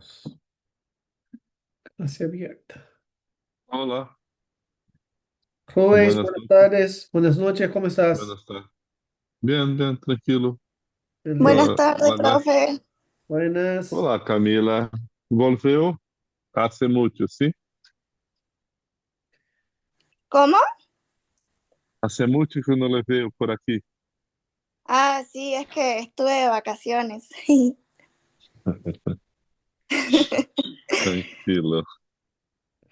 Vamos. Clase abierta. Hola, Rubens, buenas buenas noches, tardes, buenas noches, ¿cómo estás? buenas tardes. Bien, bien, tranquilo. El día. Buenas Ah, tardes, profe. Buenas. Olá, Camila. Volveu? Hace mucho, ¿sí? ¿Cómo? Hace mucho que no le veo por aquí. Ah, sí, es que estuve de vacaciones. Tranquilo.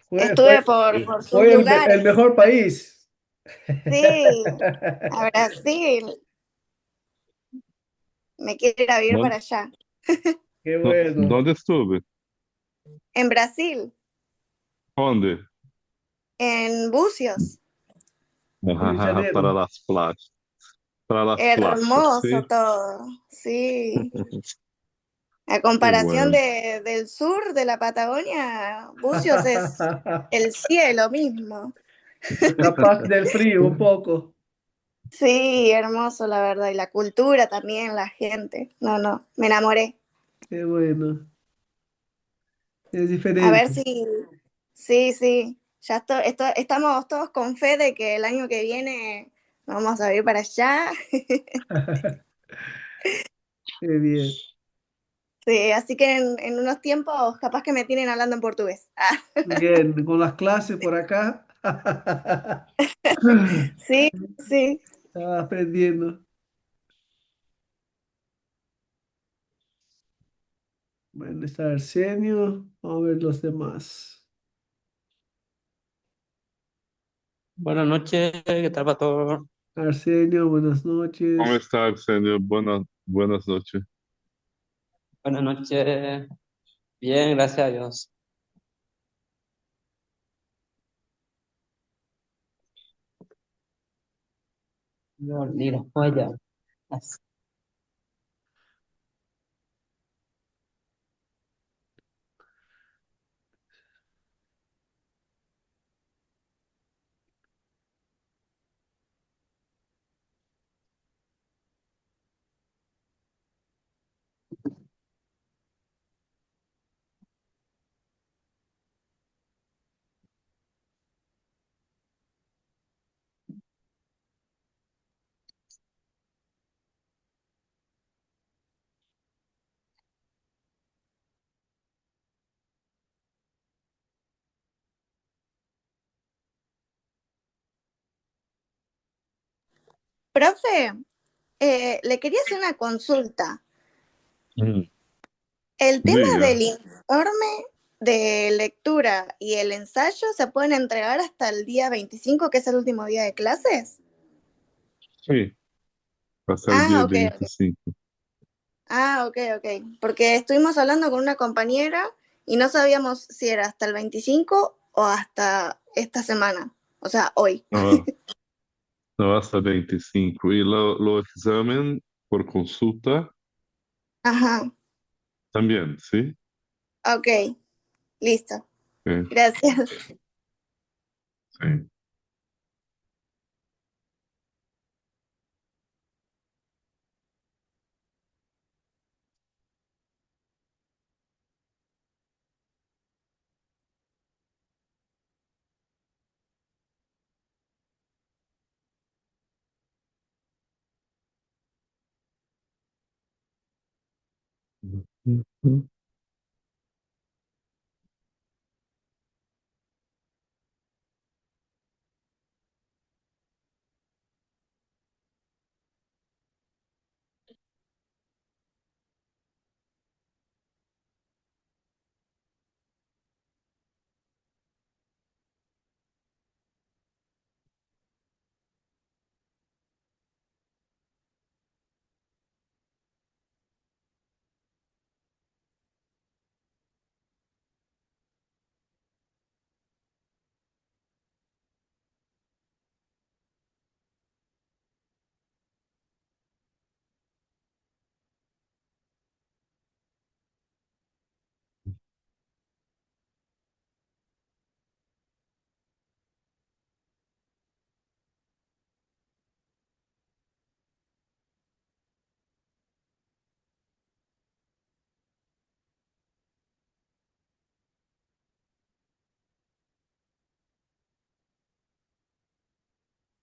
Fue, fue, Estuve por sus fue el lugares. mejor país. Sí, a Brasil. Me quiero ir a vivir para ¿Dónde, allá. Qué bueno. dónde estuve? En Brasil, ¿Dónde? en Bucios. Río de Para Janeiro. las playas. Para las playas, Hermoso ¿sí? todo. Sí. A Qué comparación bueno. del sur de la Patagonia, Bucios es el cielo mismo. Capaz del frío un poco. Sí, hermoso, la verdad. Y la cultura también, la gente. No, no, me enamoré. Qué bueno. Es A ver diferente. si, sí, sí. Ya estamos todos con fe de que el año que viene vamos a ir para allá. Qué bien. Sí, así que en unos tiempos capaz que me tienen hablando en portugués. Ah, Bien, con las clases por acá. sí, sí. Estaba aprendiendo. Bueno, está Arsenio. Vamos a ver los demás. Buenas noches, ¿qué tal para todos? Arsenio, buenas ¿Cómo noches. está, Arsenio? Buenas noches. Buenas noches, bien, gracias a Dios. No, ni los joyas. Profe, le quería hacer una consulta. Mm. El tema Diga. del informe de lectura y el ensayo se pueden entregar hasta el día 25, que es el último día de clases. Sí, hasta el Ah, día ok, ok. 25. Ah, ok, ok. Porque estuvimos hablando con una compañera y no sabíamos si era hasta el 25 o hasta esta semana, o sea, hoy. Ah, no, hasta 25. Y lo examen por consulta Ajá, también, ¿sí? ok, listo. Sí, Gracias. sí.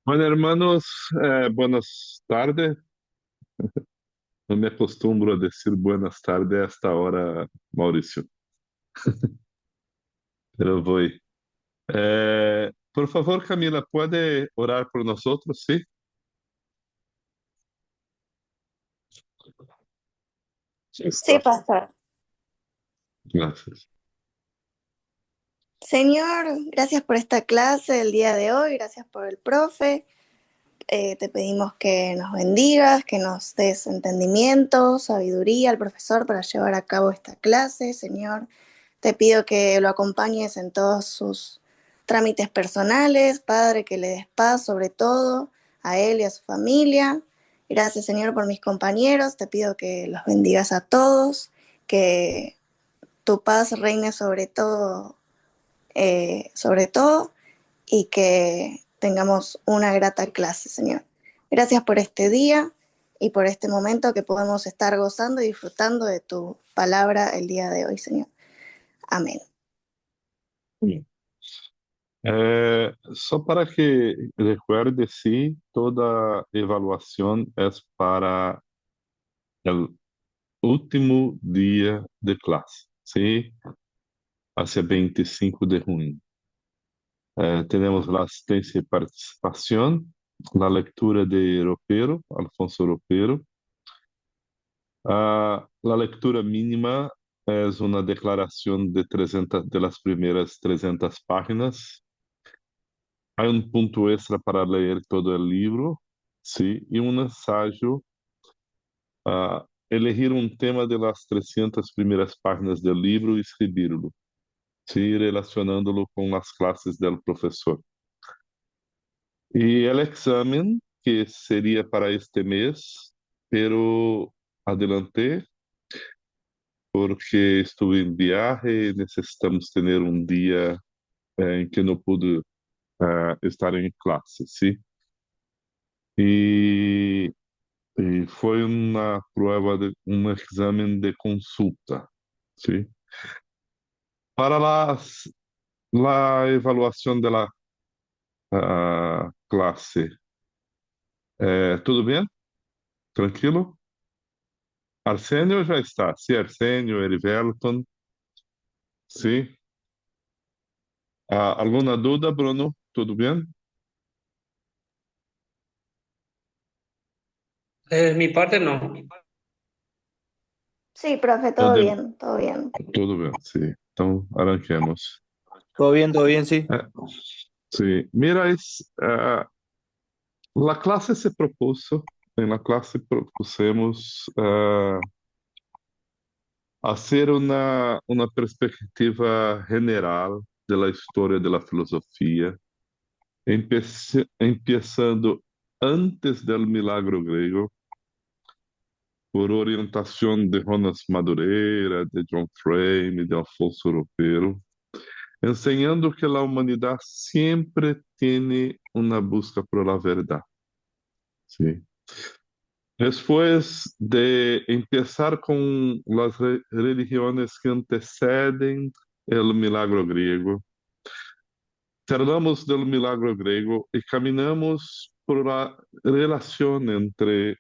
Bueno, hermanos, buenas tardes. No me acostumbro a decir buenas tardes a esta hora, Mauricio, pero voy. Por favor, Camila, ¿puede orar por nosotros? Sí, Sí, pastor. gracias. Señor, gracias por esta clase el día de hoy, gracias por el profe. Te pedimos que nos bendigas, que nos des entendimiento, sabiduría al profesor para llevar a cabo esta clase, Señor. Te pido que lo acompañes en todos sus trámites personales, Padre, que le des paz sobre todo a él y a su familia. Gracias, Señor, por mis compañeros. Te pido que los bendigas a todos, que tu paz reine sobre todo, y que tengamos una grata clase, Señor. Gracias por este día y por este momento que podemos estar gozando y disfrutando de tu palabra el día de hoy, Señor. Amén. Só para que recuerde, sí, toda evaluación es para el último día de clase, sí, hacia 25 de junio. Tenemos la asistencia y participación, la lectura de Ropero, Alfonso Ropero. La lectura mínima es una declaración de 300, de las primeras 300 páginas. Hay un punto extra para leer todo el libro, sí, y un ensayo a elegir un tema de las 300 primeras páginas del libro y escribirlo, sí, relacionándolo con las clases del profesor. Y el examen, que sería para este mes, pero adelanté porque estuve en viaje, necesitamos tener un día en que no pude estar en clase, ¿sí? Y, y fue una prueba de un examen de consulta, ¿sí? Para la evaluación de la clase, ¿todo bien? ¿Tranquilo? Arsenio já está. Sí, Arsenio, Erivelton. Sí. ¿Alguna duda, Bruno? ¿Todo bien? Mi parte no. Sí, profe, El todo de- bien, todo bien. Todo bien, sí. Entonces, arranquemos. Todo bien, sí. Eh, sí, mira, la clase se propuso, en la clase propusemos hacer una perspectiva general de la historia de la filosofía, empezando antes del milagro griego, por orientación de Jonas Madureira, de John Frame, de Alfonso Ropero, enseñando que la humanidad siempre tiene una busca por la verdad. ¿Sí? Después de empezar con las religiones que anteceden el milagro griego, charlamos del milagro griego y caminamos por la relación entre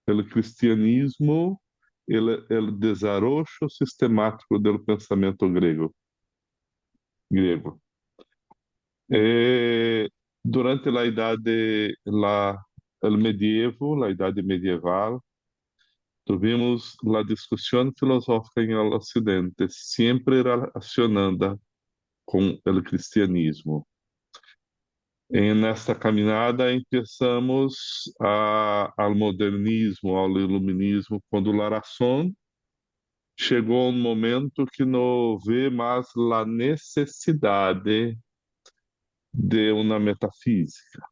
el cristianismo y el desarrollo sistemático del pensamiento griego. Durante la edad el medievo, la edad medieval, tuvimos la discusión filosófica en el occidente, siempre relacionada con el cristianismo. En esta caminhada empezamos al modernismo, ao iluminismo, quando la razón chegou a um momento que não vê mais a necessidade de uma metafísica.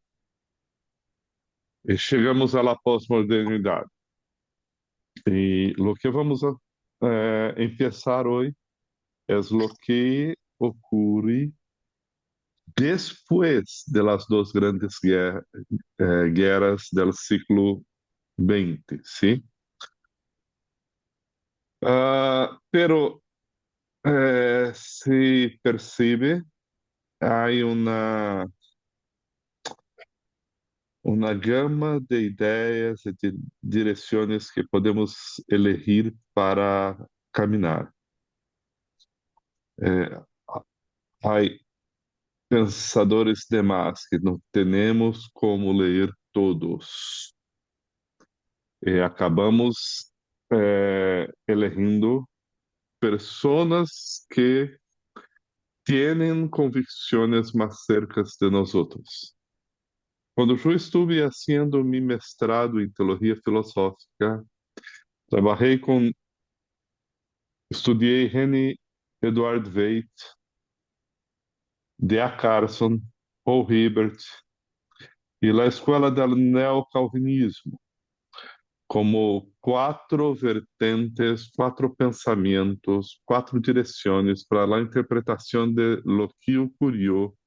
E chegamos à pós-modernidade. E o que vamos empezar hoje é o que ocorre después de las dos grandes guerras del siglo XX, ¿sí? Pero se percibe, hay uma gama de ideias e de direções que podemos elegir para caminhar. Há pensadores demais que não temos como ler todos. E acabamos elegendo pessoas que têm convicções mais cercas de nós outros. Quando eu estive fazendo meu mestrado em teologia filosófica, estudei René Eduard Veit, D.A. Carson, Paul Hibbert e a escola do neocalvinismo, como quatro vertentes, quatro pensamentos, quatro direções para a interpretação de lo que ocorreu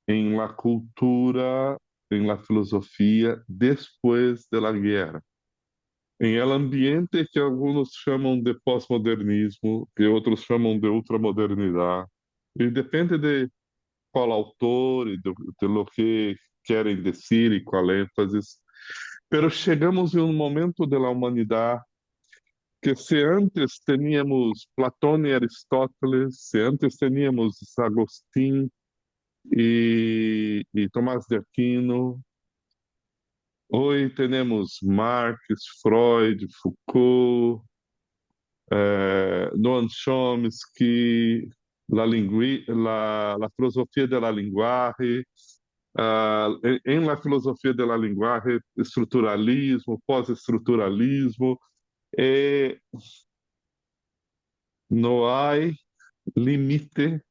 em la cultura, em la filosofia depois da guerra. Em el ambiente que alguns chamam de pós-modernismo, que outros chamam de ultramodernidade, e depende de qual autor e de lo que querem dizer e qual ênfase. Pero chegamos em um momento da humanidade que se antes teníamos Platão e Aristóteles, se antes teníamos Agostinho e Tomás de Aquino, hoje temos Marx, Freud, Foucault, Noam Chomsky, la filosofia de la linguagem, em la filosofia de la linguagem, estruturalismo, pós-estruturalismo, e não há limite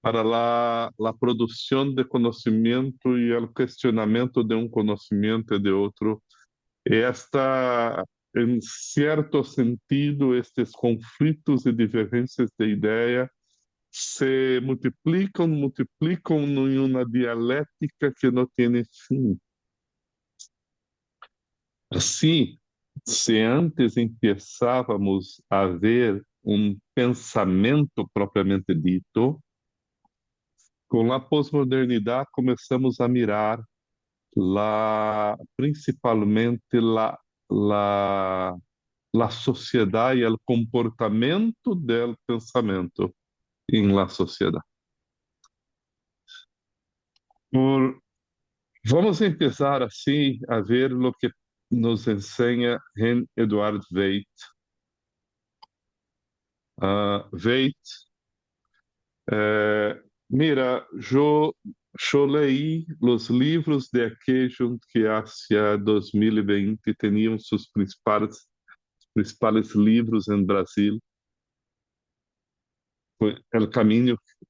para la produção de conhecimento e o questionamento de um conhecimento e de outro. E em certo sentido, estes conflitos e divergências de ideia se multiplicam em uma dialética que não tem fim. Assim, se antes começávamos a ver um pensamento propriamente dito, com a pós-modernidade começamos a mirar principalmente la sociedade e o comportamento do pensamento em la sociedade. Vamos começar assim a ver o que nos ensina René Eduard Veit. Veit, mira, eu leí os livros de aquellos que hacia 2020 tinham seus principais livros em Brasil. Foi o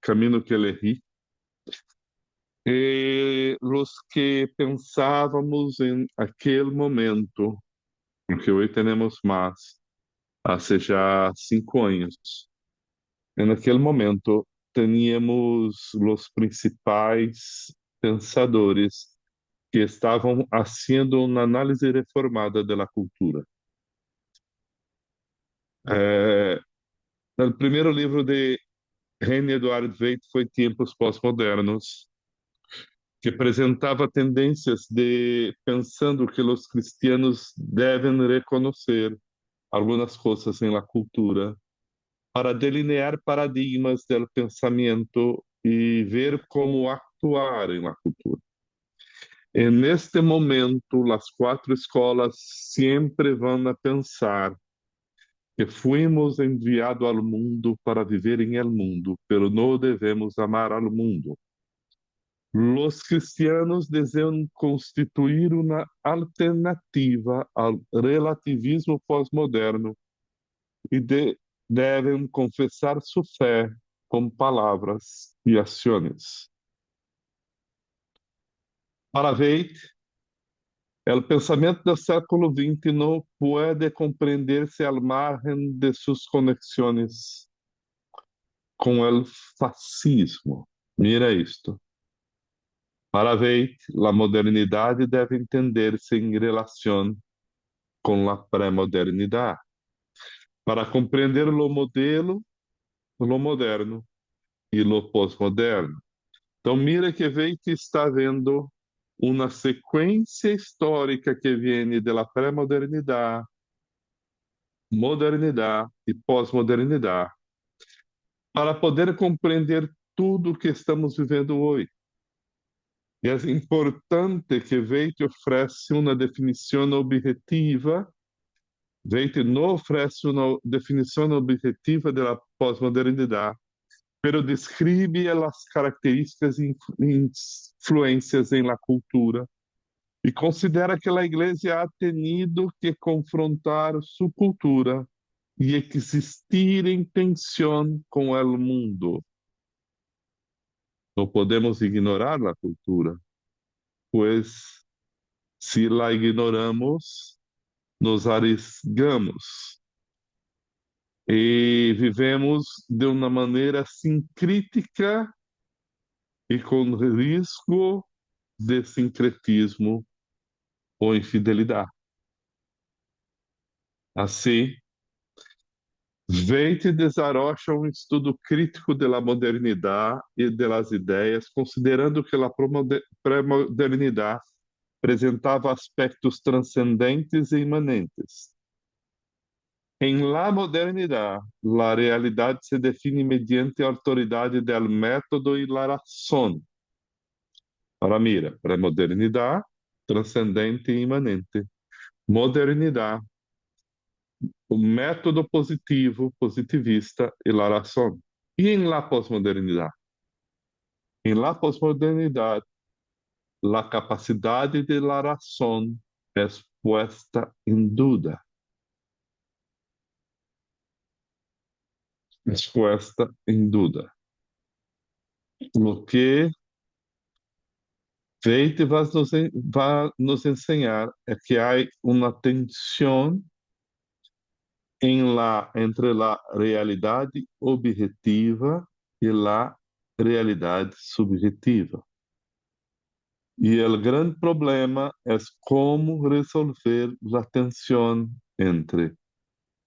caminho que elegí. E os que pensávamos em aquele momento, porque hoje temos mais, há já 5 anos. E naquele momento teníamos os principais pensadores que estavam fazendo uma análise reformada da cultura. O primeiro livro de René Eduard Veit foi Tempos Pós-Modernos, que apresentava tendências de pensando que os cristianos devem reconhecer algumas coisas em la cultura para delinear paradigmas do pensamento e ver como actuar em la cultura. En este momento, as quatro escolas sempre vão a pensar que fuimos enviados ao mundo para viver em el mundo, pero não devemos amar al mundo. Los cristianos desejam constituir uma alternativa ao relativismo pós-moderno e devem confessar sua fé com palavras e ações. Para Veit, o pensamento do século XX não pode compreender-se al margen de suas conexões com o fascismo. Mira isto. Para Veit, a modernidade deve entender-se em relação com a pré-modernidade. Para compreender o modelo, o moderno e o pós-moderno. Então, mira que Veit está vendo uma sequência histórica que vem da pré-modernidade, modernidade e pós-modernidade, para poder compreender tudo o que estamos vivendo hoje. E é importante que Veite oferece uma definição objetiva, Veite não oferece uma definição objetiva da pós-modernidade, pero describe as características e influências em la cultura e considera que a Igreja ha tenido que confrontar sua cultura e existir em tensão com o mundo. Não podemos ignorar a cultura, pois se la ignoramos, nos arriesgamos e vivemos de uma maneira sincrítica e com risco de sincretismo ou infidelidade. Assim, Veite desarrocha um estudo crítico da modernidade e das ideias, considerando que a pré-modernidade apresentava aspectos transcendentes e imanentes. Em la modernidade, a realidade se define mediante a autoridade do método e la razão. Ora, mira, pré-modernidade, transcendente e imanente. Modernidade, o método positivo, positivista e la razão. E em la pós-modernidade? Em la pós-modernidade, a capacidade de la razão é puesta em dúvida. Es puesta em dúvida. O que Veite vai nos ensinar é que há uma tensão entre a realidade objetiva e a realidade subjetiva. E o grande problema é como resolver a tensão entre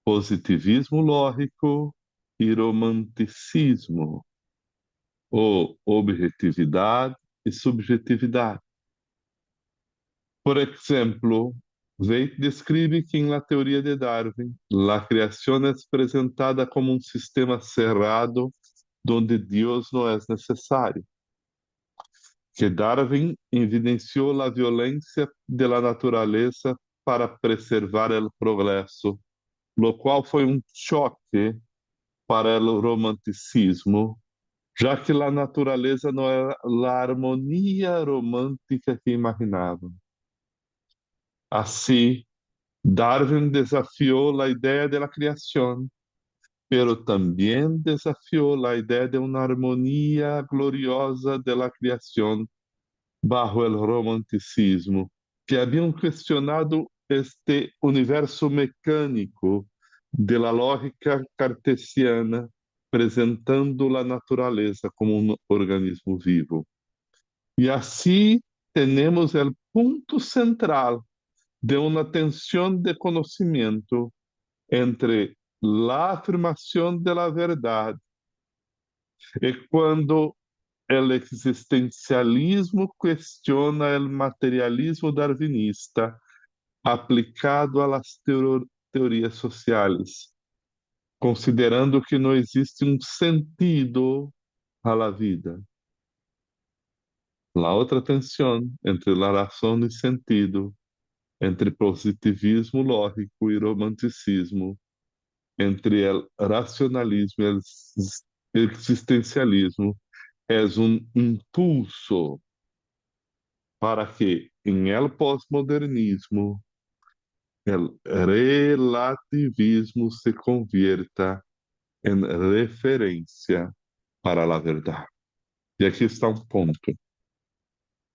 positivismo lógico e romanticismo, ou objetividade e subjetividade. Por exemplo, Veite descreve que na teoria de Darwin, a criação é apresentada como um sistema cerrado onde Deus não é necessário. Que Darwin evidenciou a violência da natureza para preservar o progresso, lo qual foi um choque para o romanticismo, já que a natureza não era a harmonia romântica que imaginavam. Assim, Darwin desafiou a ideia da criação, pero também desafiou a ideia de uma harmonia gloriosa da criação bajo o romanticismo, que haviam questionado este universo mecânico de la lógica cartesiana, apresentando a natureza como um organismo vivo. E assim temos o ponto central de uma tensão de conhecimento entre a afirmação da verdade e quando o existencialismo questiona o materialismo darwinista aplicado às teorias sociais, considerando que não existe um sentido à vida. A outra tensão entre a razão e sentido, entre positivismo lógico e romanticismo, entre o racionalismo e o existencialismo, é um impulso para que, em el pós-modernismo, o relativismo se convierta em referência para a verdade. E aqui está um ponto.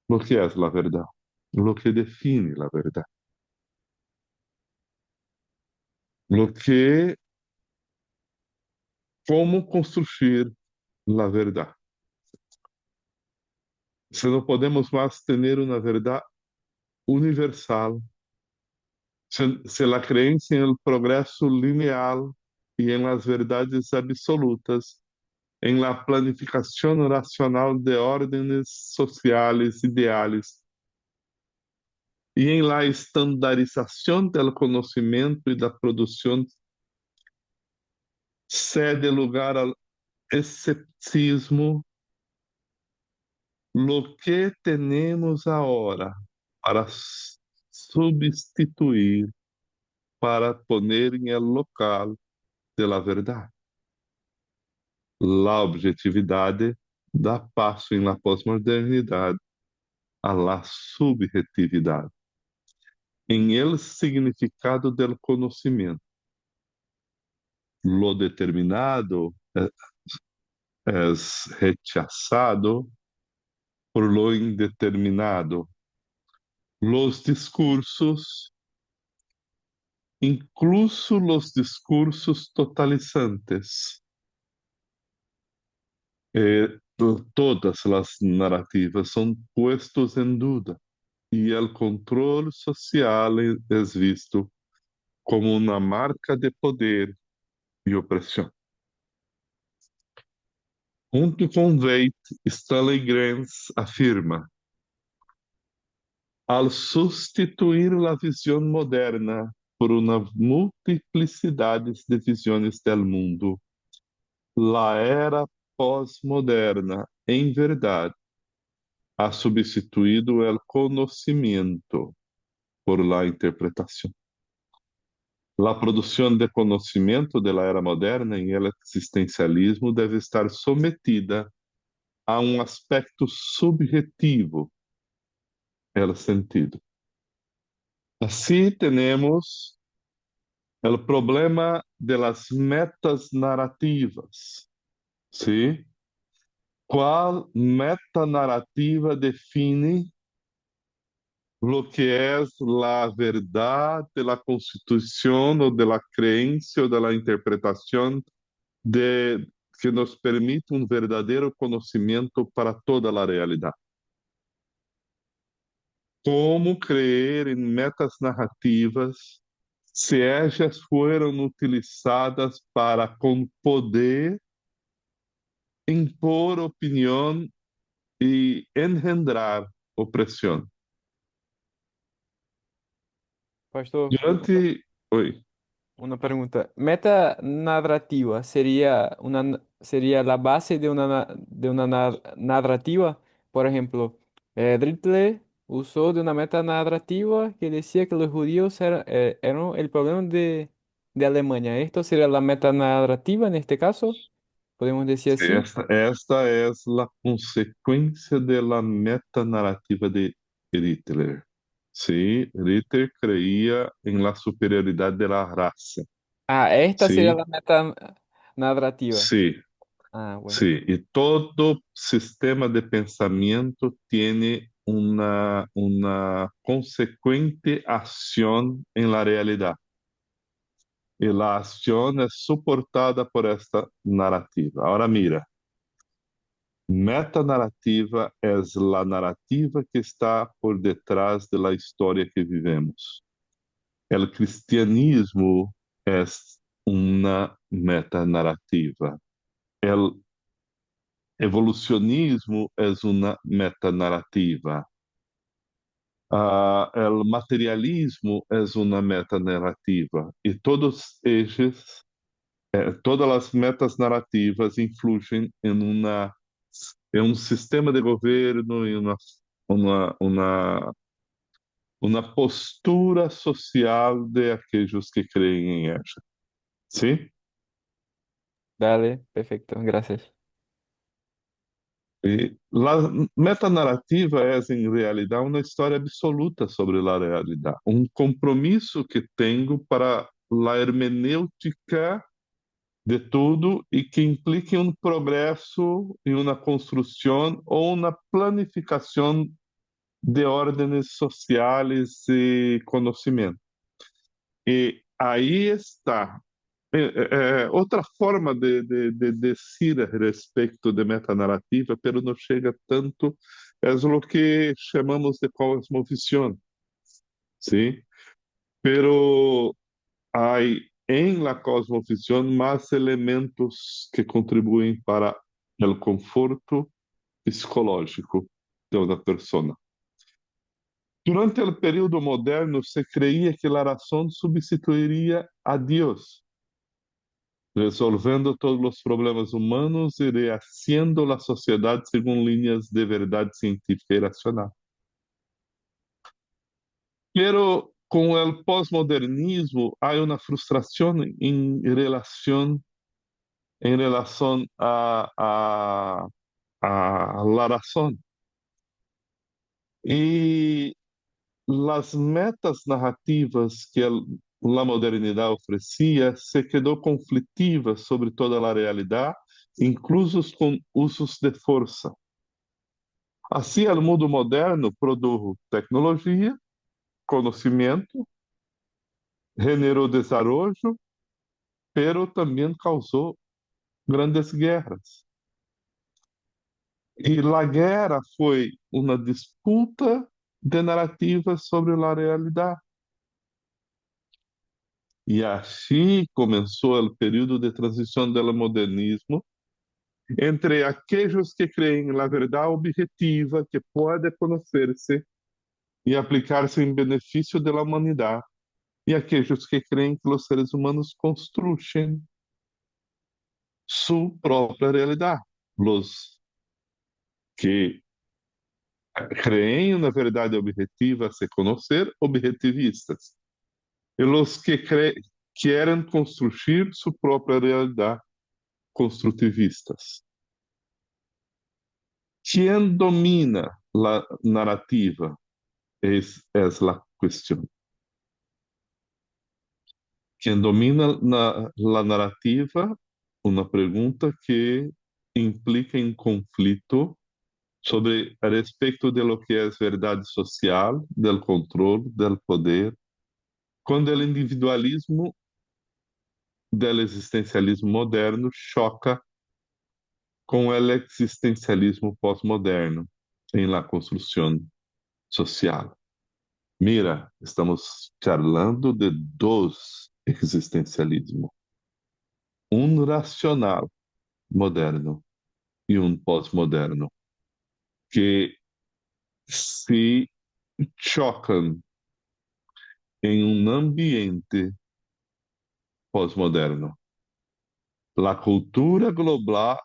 O que é a verdade? O que define a verdade? O que, como construir a verdade? Se não podemos mais ter uma verdade universal, se a crença em el progresso lineal e em las verdades absolutas, em la planificação racional de ordens sociais ideais y en la estandarización del conocimiento y la producción cede lugar al escepticismo. Lo que tenemos ahora para substituir, para poner en el local de la verdad. La objetividad dá passo em la pós-modernidade a la subjetividade, em el significado del conhecimento. Lo determinado es rechazado por lo indeterminado. Los discursos, incluso los discursos totalizantes, todas las narrativas son puestos en duda y el control social es visto como una marca de poder y opresión. Junto con Veit, Stanley Grenz afirma: al sustituir la visión moderna por una multiplicidad de visiones del mundo, la era pós-moderna, en verdad, ha substituido el conocimiento por la interpretación. La produção de conhecimento da era moderna em el existencialismo deve estar sometida a um aspecto subjetivo, el sentido. Assim, temos o problema de las metas narrativas. ¿Sí? Qual metanarrativa define lo que es la verdad de la constitución o de la creencia o de la interpretación de, que nos permite un verdadero conocimiento para toda la realidad? Como creer en metas narrativas se ellas fueron utilizadas para con poder impor opinión y engendrar opresión? Pastor, Durante... Oi. una pregunta. Meta narrativa sería sería la base de de una narrativa. Por ejemplo, Drittle usó de una meta narrativa que decía que los judíos eran el problema de Alemania. ¿Esto sería la meta narrativa en este caso? ¿Podemos decir así? Esta es la consecuencia de la metanarrativa de Hitler. Sí, Hitler creía en la superioridad de la raza. Ah, esta sería Sí, la meta narrativa. sí, Ah, bueno. sí. Y todo sistema de pensamiento tiene una consecuente acción en la realidad. Y la acción es soportada por esta narrativa. Ahora mira. Metanarrativa é a narrativa que está por detrás da história que vivemos. O cristianismo é uma metanarrativa. O evolucionismo é uma metanarrativa. O materialismo é uma metanarrativa. E todos eles, todas as metas narrativas influem em um sistema de governo e uma postura social de aqueles que creem em ela. Sim? Dale, perfecto, gracias. E a metanarrativa é, em realidade, uma história absoluta sobre a realidade, um compromisso que tenho para a hermenêutica de tudo e que implique um progresso e uma construção ou uma planificação de ordens sociais e conhecimento. E aí está. Outra forma de dizer a respeito de metanarrativa, pero não chega tanto, é o que chamamos de cosmovisão. ¿Sí? Pero hay en la cosmovisión más elementos que contribuyen para el conforto psicológico de una persona. Durante o período moderno, se creía que a razão substituiria a Deus, resolvendo todos os problemas humanos e rehaciendo a sociedade segundo linhas de verdade científica e racional. Pero com o pós-modernismo há uma frustração em relação a la razão. E as metas narrativas que a modernidade oferecia se quedou conflitiva sobre toda a realidade, inclusos com usos de força. Assim, o mundo moderno produz tecnologia, conhecimento, generou desenvolvimento, pero também causou grandes guerras. E a guerra foi uma disputa de narrativas sobre a realidade. E assim começou o período de transição do modernismo entre aqueles que creem na verdade objetiva que pode conhecer-se e aplicar-se em benefício da humanidade, e aqueles que creem que os seres humanos construem sua própria realidade. Os que creem na verdade objetiva a se conhecer, objetivistas. E os que querem construir sua própria realidade, construtivistas. Quem domina a narrativa é a questão. Quem domina a narrativa, uma pergunta que implica em conflito sobre a respeito de lo que é verdade social, del controle, del poder, quando o individualismo del existencialismo moderno choca com o existencialismo pós-moderno em la construção social. Mira, estamos charlando de dois existencialismos, um racional moderno e um pós-moderno, que se chocam em um ambiente pós-moderno. A cultura global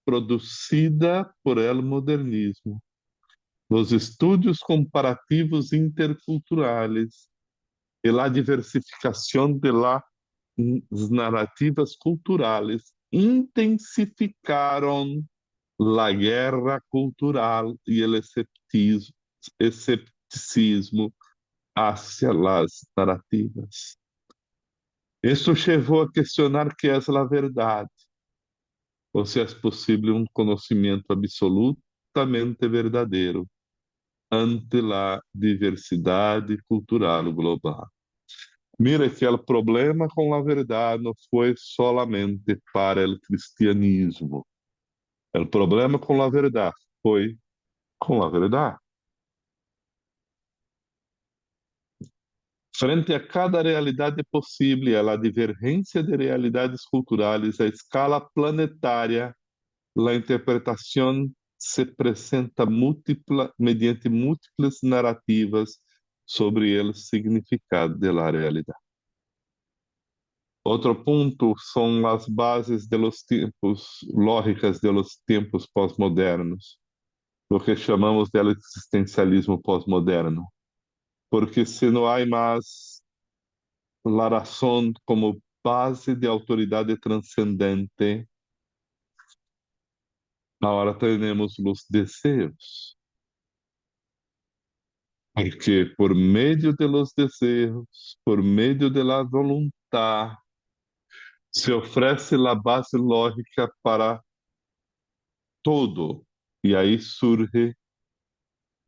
produzida por el modernismo, os estudos comparativos interculturais e a diversificação de las narrativas culturais intensificaram a guerra cultural e o escepticismo hacia as narrativas. Isso levou a questionar que é a verdade, ou se é possível um conhecimento absolutamente verdadeiro ante a diversidade cultural global. Mira que o problema com a verdade não foi solamente para o cristianismo. O problema com a verdade foi com a verdade. Frente a cada realidade possível, a divergência de realidades culturais a escala planetária, a interpretação se apresenta mediante múltiplas narrativas sobre o significado da realidade. Outro ponto são as bases de los tempos, lógicas de los tempos pós-modernos, o que chamamos de existencialismo pós-moderno. Porque se não há mais a razão como base de autoridade transcendente, agora temos os desejos. Porque por meio de los desejos, por meio de la voluntad, se oferece a base lógica para todo. E aí surge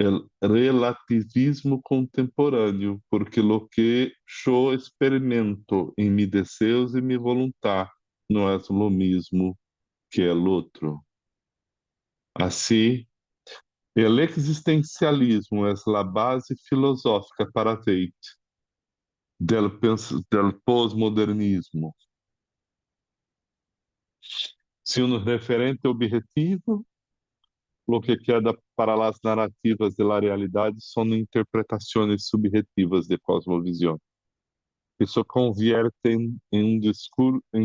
o relativismo contemporâneo, porque lo que eu experimento em mis desejos e mi voluntad não é o mesmo que o outro. Assim, o existencialismo é a base filosófica para Weite del pós-modernismo. Se um referente objetivo lo que queda para las narrativas de la realidad son interpretaciones subjetivas de cosmovisión, que se convierten en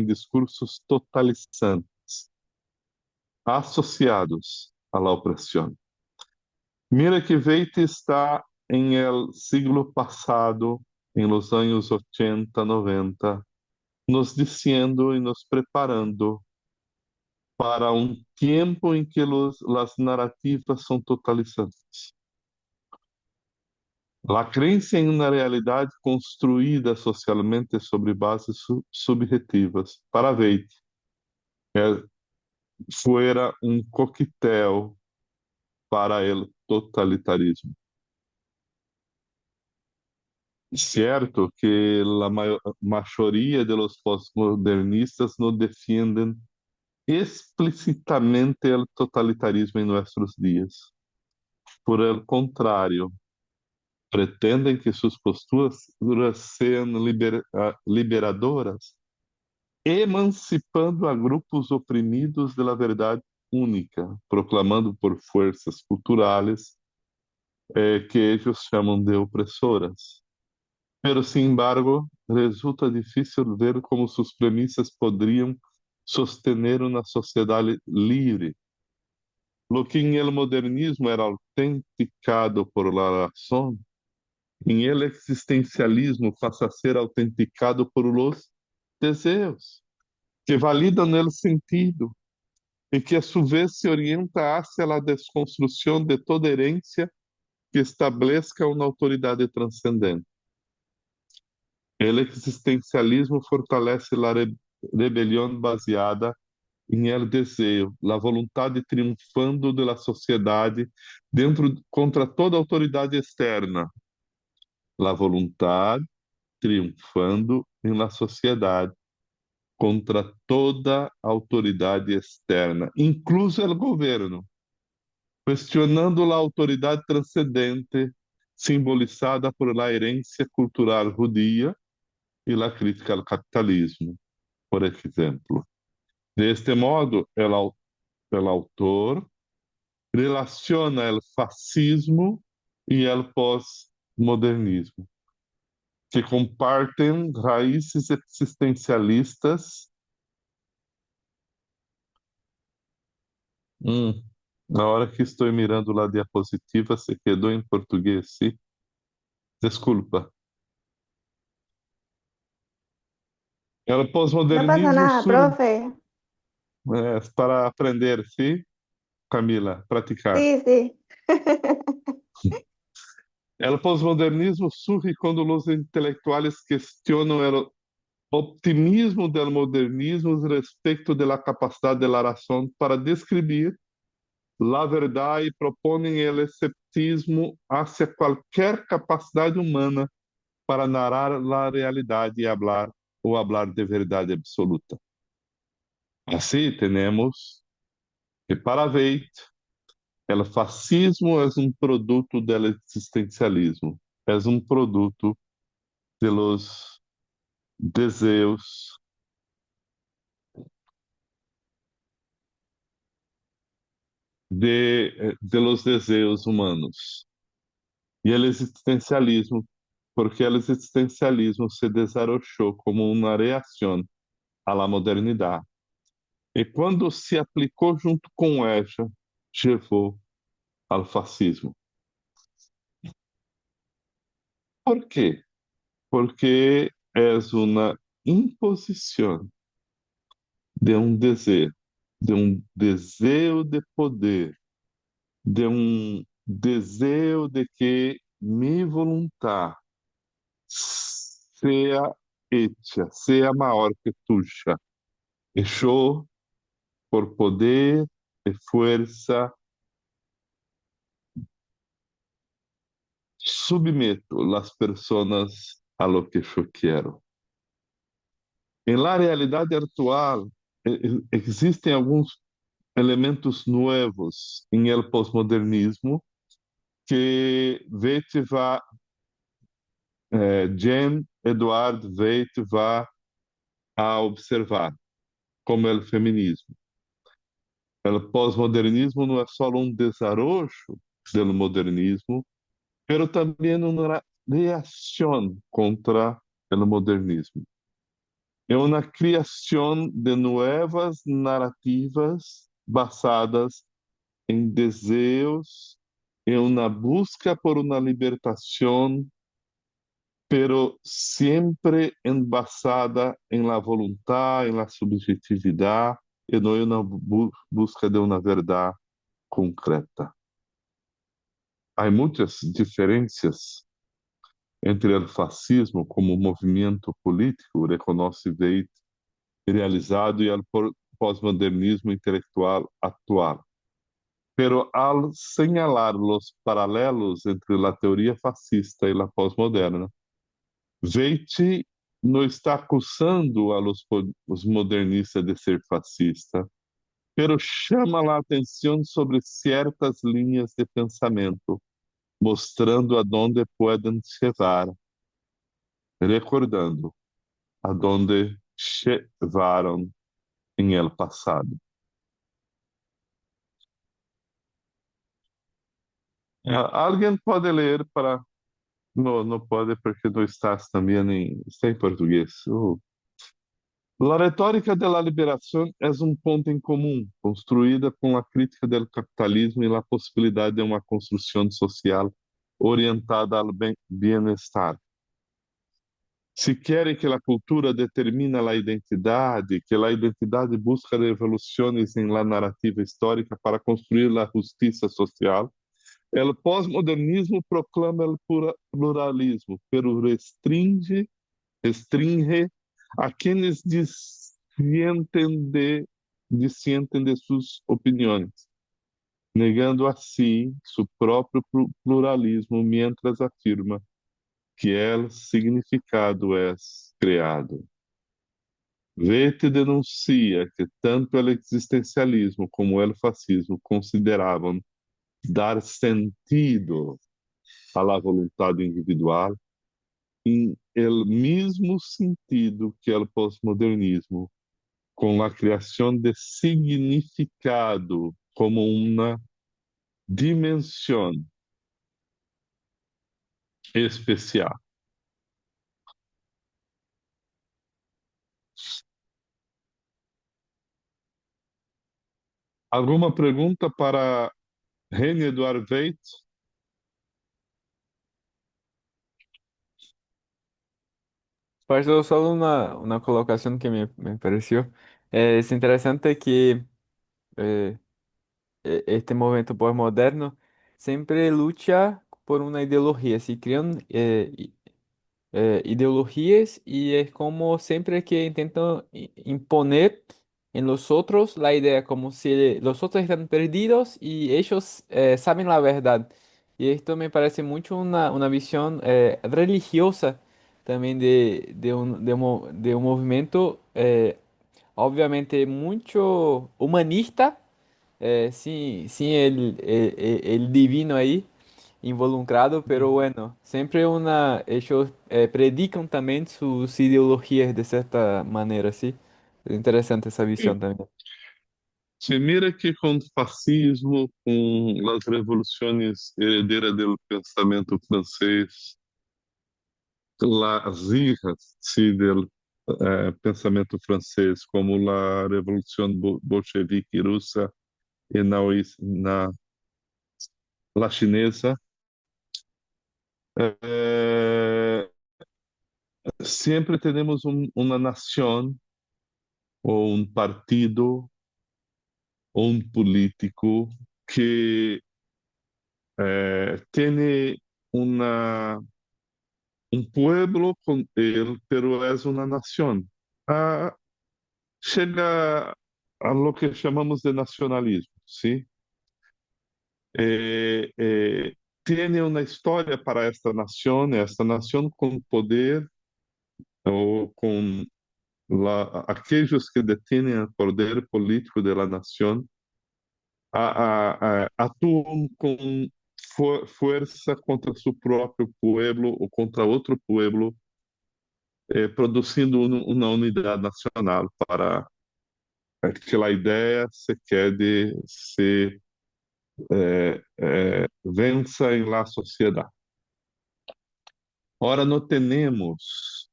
discursos totalizantes, asociados a la opresión. Mira que Veite está en el siglo pasado, en los años 80, 90, nos diciendo y nos preparando para un tiempo en que las narrativas son totalizantes. La creencia en una realidad construida socialmente sobre bases subjetivas, para Veite, fuera un coquetel para el totalitarismo. Cierto que la mayoría de los postmodernistas no defienden explícitamente el totalitarismo en nuestros días. Por el contrario, pretenden que sus posturas sean liberadoras, emancipando a grupos oprimidos de la verdad única, proclamando por fuerzas culturales que ellos llaman de opresoras. Pero, sin embargo, resulta difícil ver cómo sus premisas podrían sostener una sociedad libre. Lo que en el modernismo era autenticado por la razón, en el existencialismo pasa a ser autenticado por los deseos, que validan el sentido y que a su vez se orienta hacia la desconstrucción de toda herencia que establezca una autoridad trascendente. El existencialismo fortalece la rebelión baseada em el deseo, a vontade triunfando da sociedade contra toda autoridade externa, a vontade triunfando em la sociedade contra toda autoridade externa, incluso o governo, questionando a autoridade transcendente simbolizada por la herência cultural judia e la crítica ao capitalismo, por exemplo. De este modo, el autor relaciona el fascismo y el postmodernismo, que comparten raíces existencialistas. Na hora que estou mirando la diapositiva, se quedou em português, sim? Desculpa. El No pasa postmodernismo nada, surge profe. para aprender, sim, Camila, praticar. Sí, sí. El postmodernismo surge quando os intelectuais questionam o optimismo del modernismo respecto de la capacidad de la razón para describir la verdad y proponen el escepticismo hacia cualquier capacidad humana para narrar la realidad y hablar de verdad absoluta. Así tenemos que para Veit, el fascismo es un producto del existencialismo, es un producto de los deseos de los deseos humanos. E o existencialismo, porque o existencialismo se desarrollou como uma reação à la modernidade. E quando se aplicou junto com ella, levou ao fascismo. Por quê? Porque é uma imposição de um desejo de poder, de um desejo de que minha vontade seja hecha, seja maior que tuya. E yo, por poder e força, submeto as pessoas a lo que eu quero. Em la realidade atual, existem alguns elementos novos em el postmodernismo que Jean Edouard Veith vai a observar, como o feminismo. El pós-modernismo não é só um desarrollo do modernismo, pero também uma reação contra o modernismo. É uma criação de novas narrativas basadas em desejos, em uma busca por uma libertação, pero sempre embasada em la voluntad, em la subjetividade, e não em uma busca de uma verdade concreta. Há muitas diferenças entre o fascismo como movimento político reconhecido realizado e o pós-modernismo intelectual atual. Pero al señalar los paralelos entre a teoria fascista e a pós-moderna, Veit não está acusando a os modernistas de ser fascista, pero chama a atenção sobre certas linhas de pensamento, mostrando aonde podem chegar, recordando aonde chegaram em el passado. Alguém pode ler para... Não, não pode porque não estás também está em português. La retórica de la liberación es un ponto en común, construida con la crítica del capitalismo y la posibilidad de una construcción social orientada al bienestar. Se querem que a cultura determina a identidade, que a identidade busca revoluções em la narrativa histórica para construir a justiça social, o pós-modernismo proclama o pluralismo, pero restringe a quienes disienten de suas opiniões, negando assim seu próprio pluralismo, mientras afirma que el significado é criado. Goethe denuncia que tanto o existencialismo como o fascismo consideravam dar sentido à la vontade individual em el mesmo sentido que o pós-modernismo, com a criação de significado como uma dimensão especial. Alguma pergunta para René Eduard Veit? Pastor, solo una colocación que me pareció. Es interesante que eh, este movimiento pós-moderno siempre lucha por una ideología, se crean ideologías y es como siempre que intentan imponer en los otros la idea, como si los otros están perdidos y ellos saben la verdad. Y esto me parece mucho una visión religiosa también de un movimiento obviamente mucho humanista, sin el divino ahí involucrado, pero bueno, siempre ellos predican también sus ideologías de cierta manera, ¿sí? Es interesante esa visión también. Se mira que com o fascismo, com as revoluções heredeiras do pensamento francês, as hijas sí, del pensamento francês, como a Revolução Bolchevique russa e la chinesa, sempre temos uma nação ou um partido ou um político que tem uma pueblo con él, pero es una nación. Chega a lo que chamamos de nacionalismo, ¿sí? Tiene una historia para esta nación con poder o con aquellos que detienen el poder político de la nación, actúan con fuerza contra su propio pueblo o contra otro pueblo, produzindo uma unidade nacional para que a ideia se quede, se venza em la sociedade. Ora, não temos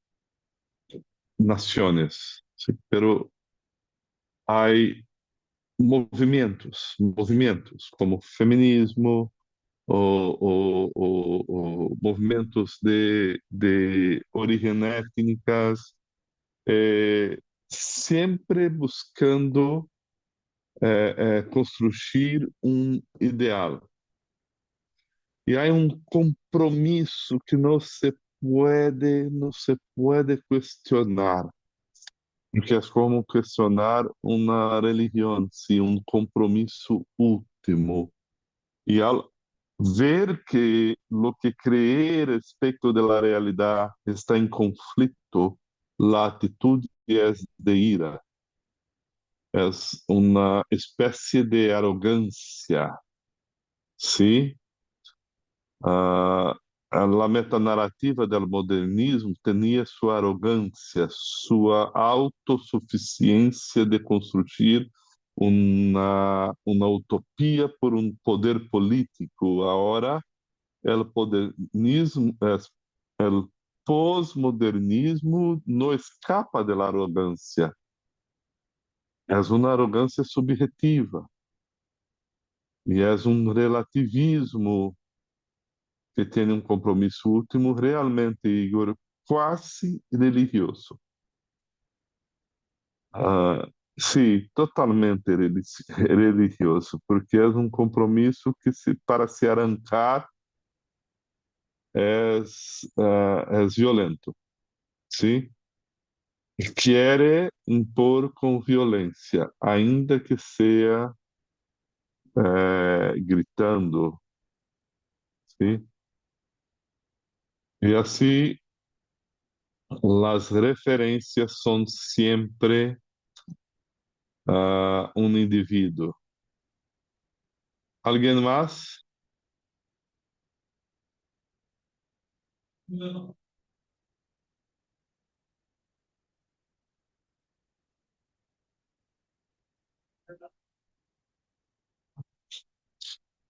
nações, ¿sí? Pero há movimentos como feminismo ou movimentos de origem étnicas, sempre buscando construir um ideal. E há um compromisso que não se pode questionar, que é como questionar uma religião, sim, um compromisso último. E ao ver que lo que creé respecto de la realidad está en conflicto, la actitud es de ira, es una especie de arrogancia, ¿sí? Ah, la metanarrativa del modernismo tenía su arrogancia, su autosuficiencia de construir una utopía por un poder político. Ahora, el modernismo, el posmodernismo no escapa de la arrogancia. Es una arrogancia subjetiva y es un relativismo que tiene un compromiso último realmente, Igor, quase religioso. Sí, totalmente religioso, porque es un compromiso que para se arrancar es violento, ¿sí? Quiere impor com violência, ainda que seja gritando, ¿sí? E assim, as referências são sempre um indivíduo. Alguém mais?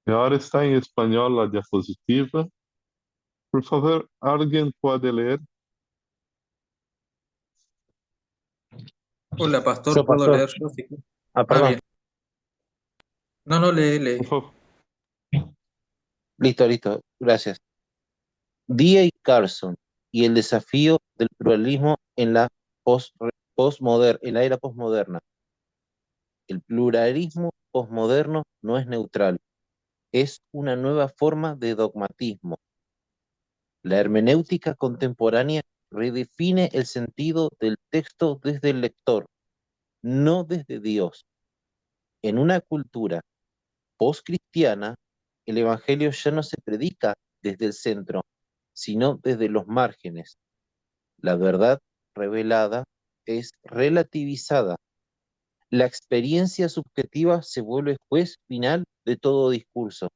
E agora está em espanhol a diapositiva. Por favor, alguém pode ler? Hola, pastor, Yo, ¿puedo pastor. leer yo? Sí. Ah, perdón. Bien. No, lee, lee. Por favor. Listo, listo. Gracias. Día y Carson y el desafío del pluralismo en la en la era posmoderna. El pluralismo posmoderno no es neutral, es una nueva forma de dogmatismo. La hermenéutica contemporánea redefine el sentido del texto desde el lector, no desde Dios. En una cultura postcristiana, el Evangelio ya no se predica desde el centro, sino desde los márgenes. La verdad revelada es relativizada. La experiencia subjetiva se vuelve juez final de todo discurso.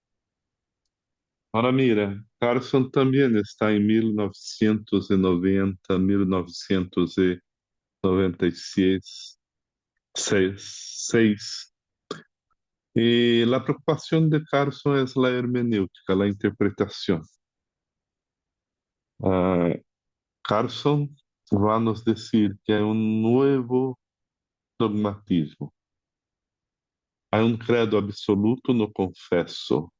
Ahora mira, Carson também está em 1990, 1996. Y la preocupación de Carson es la hermenéutica, la interpretación. Carson va a nos decir que hay un nuevo dogmatismo. Hay un credo absoluto no confesso.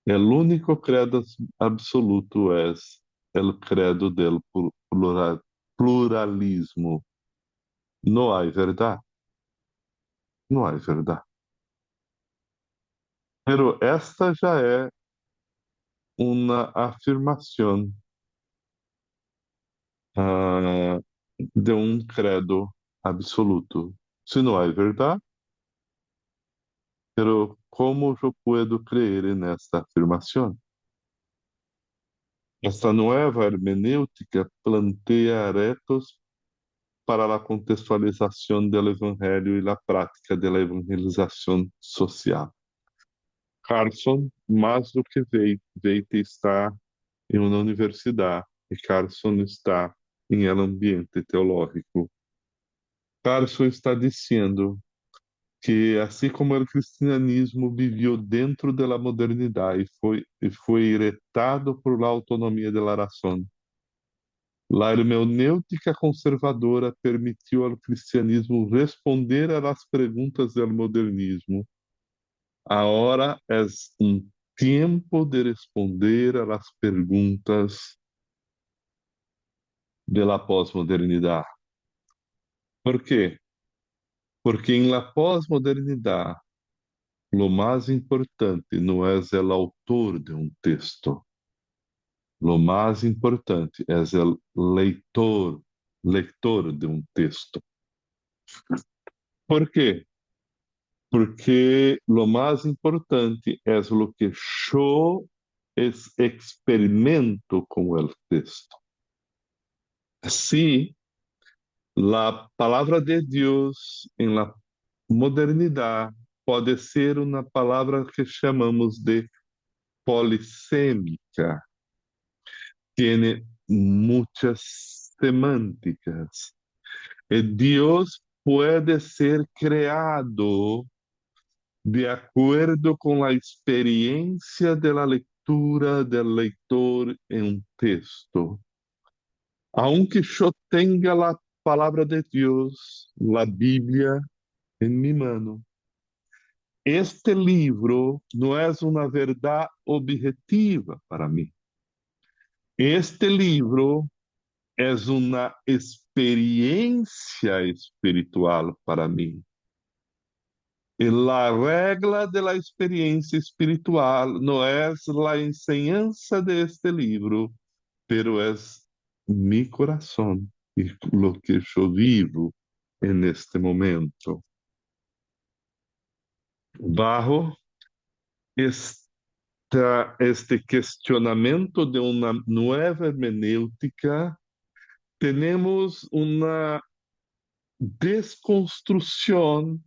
El único credo absoluto es el credo del pluralismo. No hay verdad. No hay verdad. Pero esta já é uma afirmação de um credo absoluto. Se não é verdade, pero como eu posso crer nesta afirmação? Esta nova hermenêutica plantea retos para a contextualização do evangelho e a prática da evangelização social. Carson, mais do que Veite está em uma universidade e Carson está em um ambiente teológico. Carson está dizendo que, assim como o cristianismo viveu dentro da modernidade e foi irritado por la autonomia da razão, a hermenêutica conservadora permitiu ao cristianismo responder às perguntas do modernismo. Agora é tempo de responder às perguntas da pós-modernidade. Por quê? Porque em la pós-modernidade, o mais importante não é o autor de um texto, o mais importante é o leitor de um texto. Por quê? Porque o mais importante é o que eu experimento com o texto. Assim, a palavra de Deus em la modernidade pode ser uma palavra que chamamos de polissêmica. Tiene muitas semânticas. E Deus pode ser criado de acordo com a experiência da leitura del leitor em um texto. Aunque eu tenha a palavra de Deus, a Bíblia, em minha mão, este livro não é uma verdade objetiva para mim. Este livro é uma experiência espiritual para mim. E a regra da experiência espiritual não é a enseñanza de este livro, pero é mi coração e lo que eu vivo en este momento. Bajo este questionamento de uma nova hermenêutica, temos uma desconstrução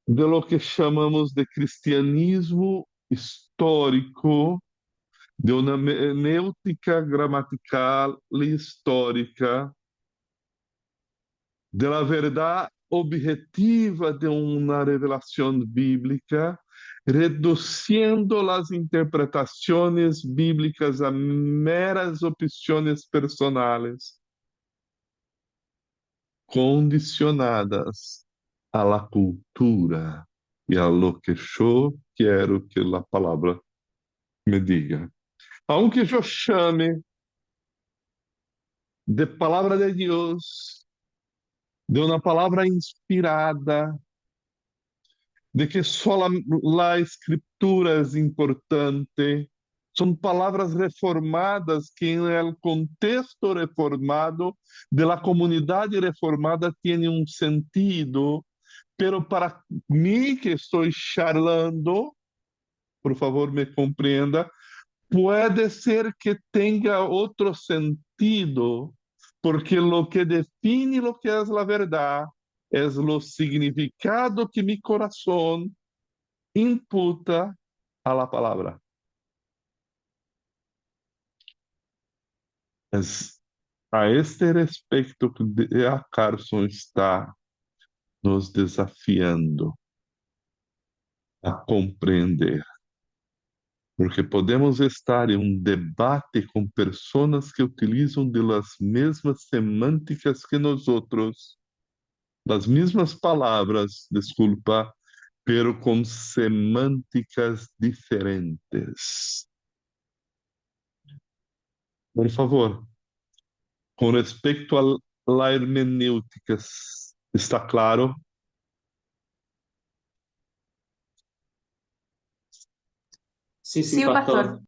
de lo que chamamos de cristianismo histórico, de uma hermenêutica gramatical e histórica, de la verdade objetiva de uma revelação bíblica, reduzindo as interpretações bíblicas a meras opções personais, condicionadas à la cultura e a lo que eu quero que a palavra me diga. Aunque eu chame de palavra de Deus, de uma palavra inspirada, de que só a escritura é importante, são palavras reformadas que, no contexto reformado de la comunidade reformada, têm um sentido, pero para mim que estou charlando, por favor me compreenda, pode ser que tenha outro sentido, porque lo que define lo que é a verdade é o significado que mi coração imputa a la palavra. Es a este respeito que a Carson está nos desafiando a compreender. Porque podemos estar em um debate com pessoas que utilizam de las mesmas semânticas que nós outros, das mesmas palavras, desculpa, pero com semânticas diferentes. Por favor, com respeito à hermenêutica, está claro? Sí, Sí, pastor.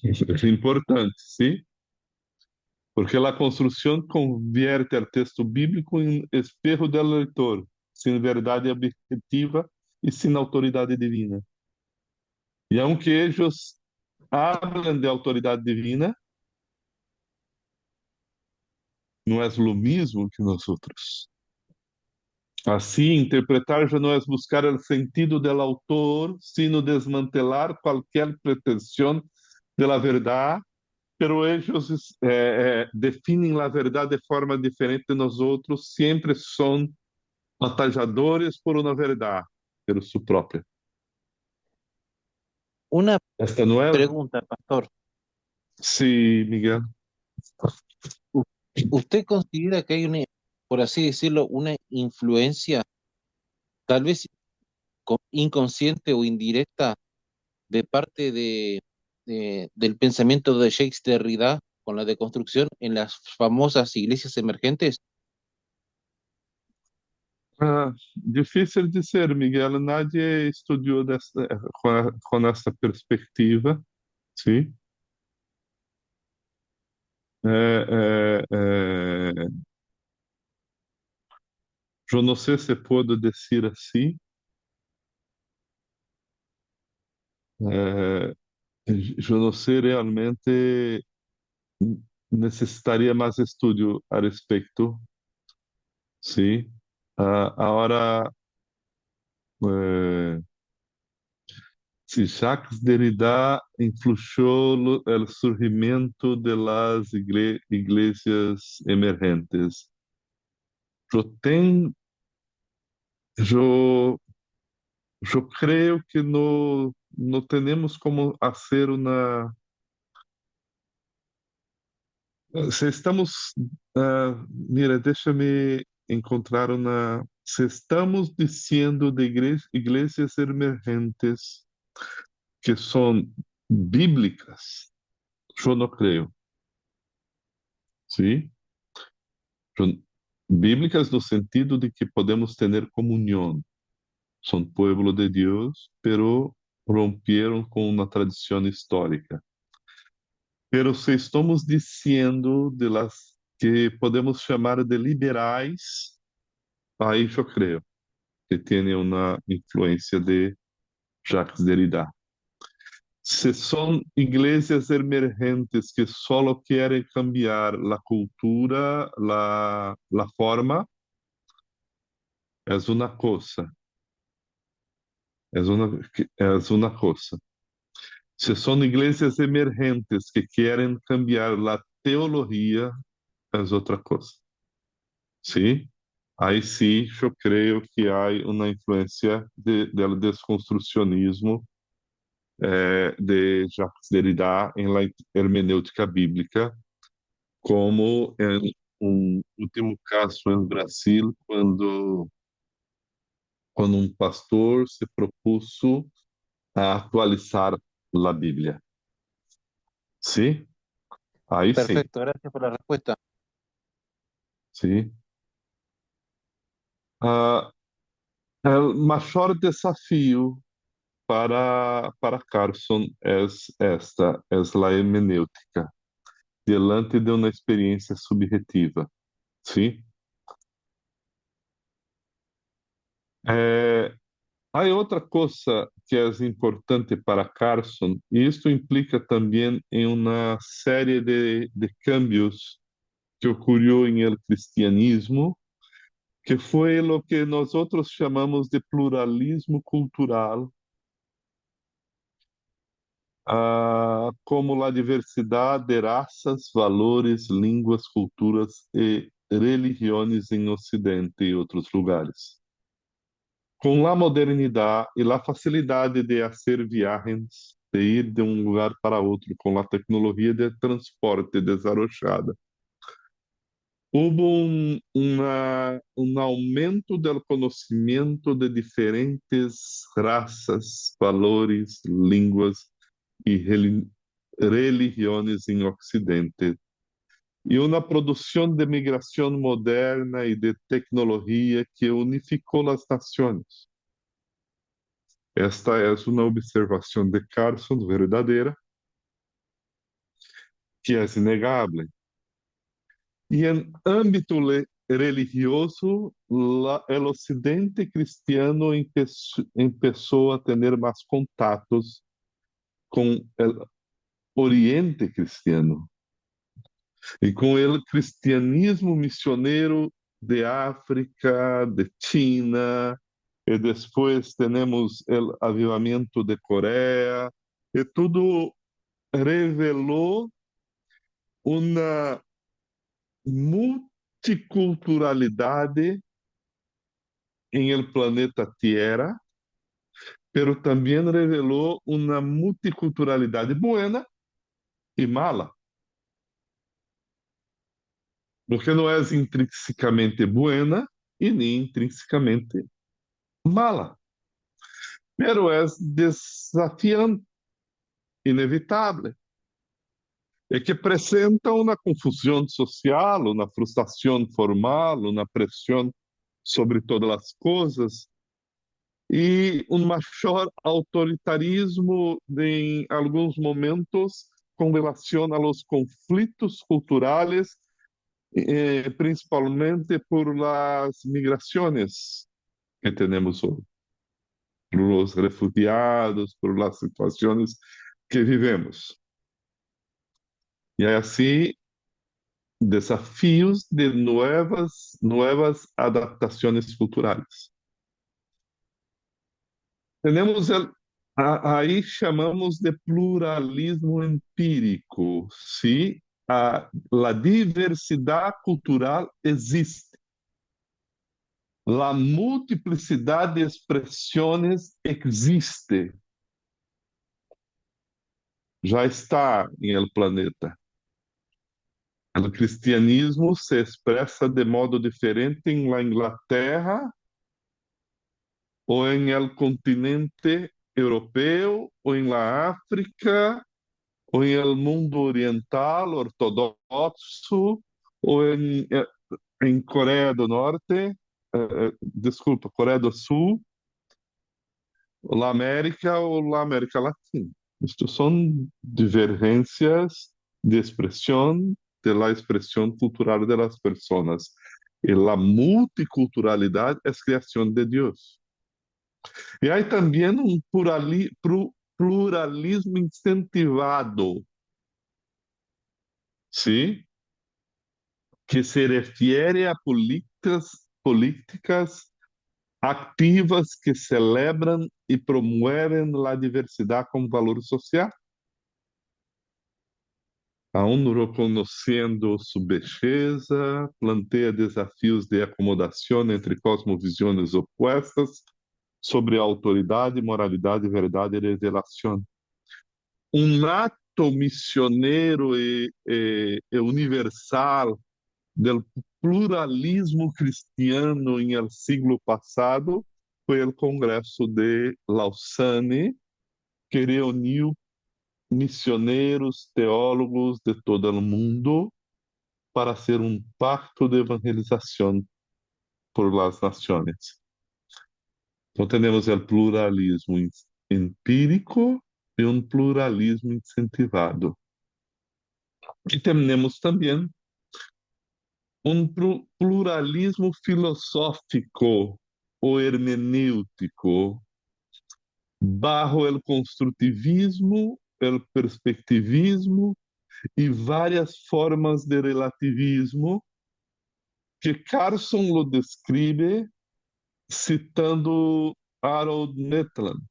É importante, sim? Porque a construção convierte o texto bíblico em espejo do leitor, sem verdade objetiva e sem autoridade divina. E aunque eles hablan de autoridade divina, não é o mesmo que nós outros. Assim, interpretar já não é buscar o sentido do autor, sino desmantelar qualquer pretensão de la verdade pero ellos definem a verdade de forma diferente de nós outros, sempre são batalhadores por uma verdade, pero su própria. Una Esta não é? pregunta, pastor. Sim, Miguel. U- ¿Usted considera que hay una, por así decirlo, una influencia, tal vez inconsciente o indirecta, de parte del pensamiento de Jacques Derrida con la deconstrucción en las famosas iglesias emergentes? Difícil dizer, Miguel. Nadie estudou com essa perspectiva, sim? Eu não sei se posso dizer assim. Eu não sei realmente. Necessitaria mais estudo a respeito, sim. Agora, se Jacques Derrida influenciou o surgimento de las iglesias emergentes. Eu tenho, eu, eu creio que não temos como fazer uma. Se estamos, mira, deixa-me encontrar uma. Se estamos dizendo de igrejas emergentes que são bíblicas, eu não creio, sim? Bíblicas no sentido de que podemos ter comunhão. São povo de Deus, pero rompieron com uma tradição histórica. Pero se estamos dizendo de las que podemos chamar de liberais, aí eu creio que tem uma influência de Jacques Derrida. Se são igrejas emergentes que só querem cambiar a cultura, a forma, é uma coisa. É uma coisa. Se são igrejas emergentes que querem cambiar a teologia, é outra coisa. Sim? Aí sim, eu creio que há uma influência do desconstrucionismo de Jacques Derrida em la hermenêutica bíblica, como em um último caso no Brasil, quando um pastor se propôs a atualizar a Bíblia. Sim? Aí sim, Perfecto, gracias por la respuesta. sim. O maior desafio para Carson é a hermenêutica, diante de uma experiência subjetiva, sim? Há outra coisa que é importante para Carson, e isto implica também em uma série de cambios que ocorreu em el cristianismo, que foi o que nós outros chamamos de pluralismo cultural, como a diversidade de raças, valores, línguas, culturas e religiões em Ocidente e outros lugares. Com a modernidade e a facilidade de fazer viagens, de ir de um lugar para outro, com a tecnologia de transporte desarrollada, houve um aumento do conhecimento de diferentes raças, valores, línguas e religiões em Ocidente, e uma produção de migração moderna e de tecnologia que unificou as nações. Esta é uma observação de Carson verdadeira, que é inegável. E em âmbito religioso, o Ocidente cristiano começou a ter mais contatos com o Oriente cristiano e com o cristianismo missioneiro de África, de China, e depois temos o avivamento de Coreia, e tudo revelou uma multiculturalidade em el planeta Tierra, pero também revelou uma multiculturalidade buena e mala, porque não é intrinsecamente buena e nem intrinsecamente mala, pero é desafiante, inevitável, e que apresenta uma confusão social, uma frustração formal, uma pressão sobre todas as coisas e um maior autoritarismo em alguns momentos com relação aos conflitos culturais, principalmente por las migrações que temos hoje, por los refugiados, por las situações que vivemos. E assim, desafios de novas adaptações culturais. Temos aí chamamos de pluralismo empírico, se a diversidade cultural existe, a multiplicidade de expressões existe, já está em el planeta. O cristianismo se expressa de modo diferente em la Inglaterra ou em el continente europeu ou em la África ou em el mundo oriental ortodoxo ou em Coreia do Norte, desculpa, Coreia do Sul, ou la América ou la América Latina. Isto são divergências de expressão, de la expressão cultural de las personas. E a multiculturalidade é criação de Deus. E há também um pluralismo incentivado, ¿sí? Que se refere a políticas activas que celebram e promovem a diversidade como valor social, aún reconhecendo sua beleza, planteia desafios de acomodação entre cosmovisões opostas sobre autoridade, moralidade, verdade e revelação. Ato missioneiro e universal do pluralismo cristiano em el siglo passado foi o Congresso de Lausanne, que reuniu missioneiros, teólogos de todo o mundo para ser um pacto de evangelização por las nações. Então, temos o pluralismo empírico e um pluralismo incentivado. E temos também um pluralismo filosófico ou hermenêutico, bajo o construtivismo, o perspectivismo e várias formas de relativismo que Carson lo describe citando Harold Netland.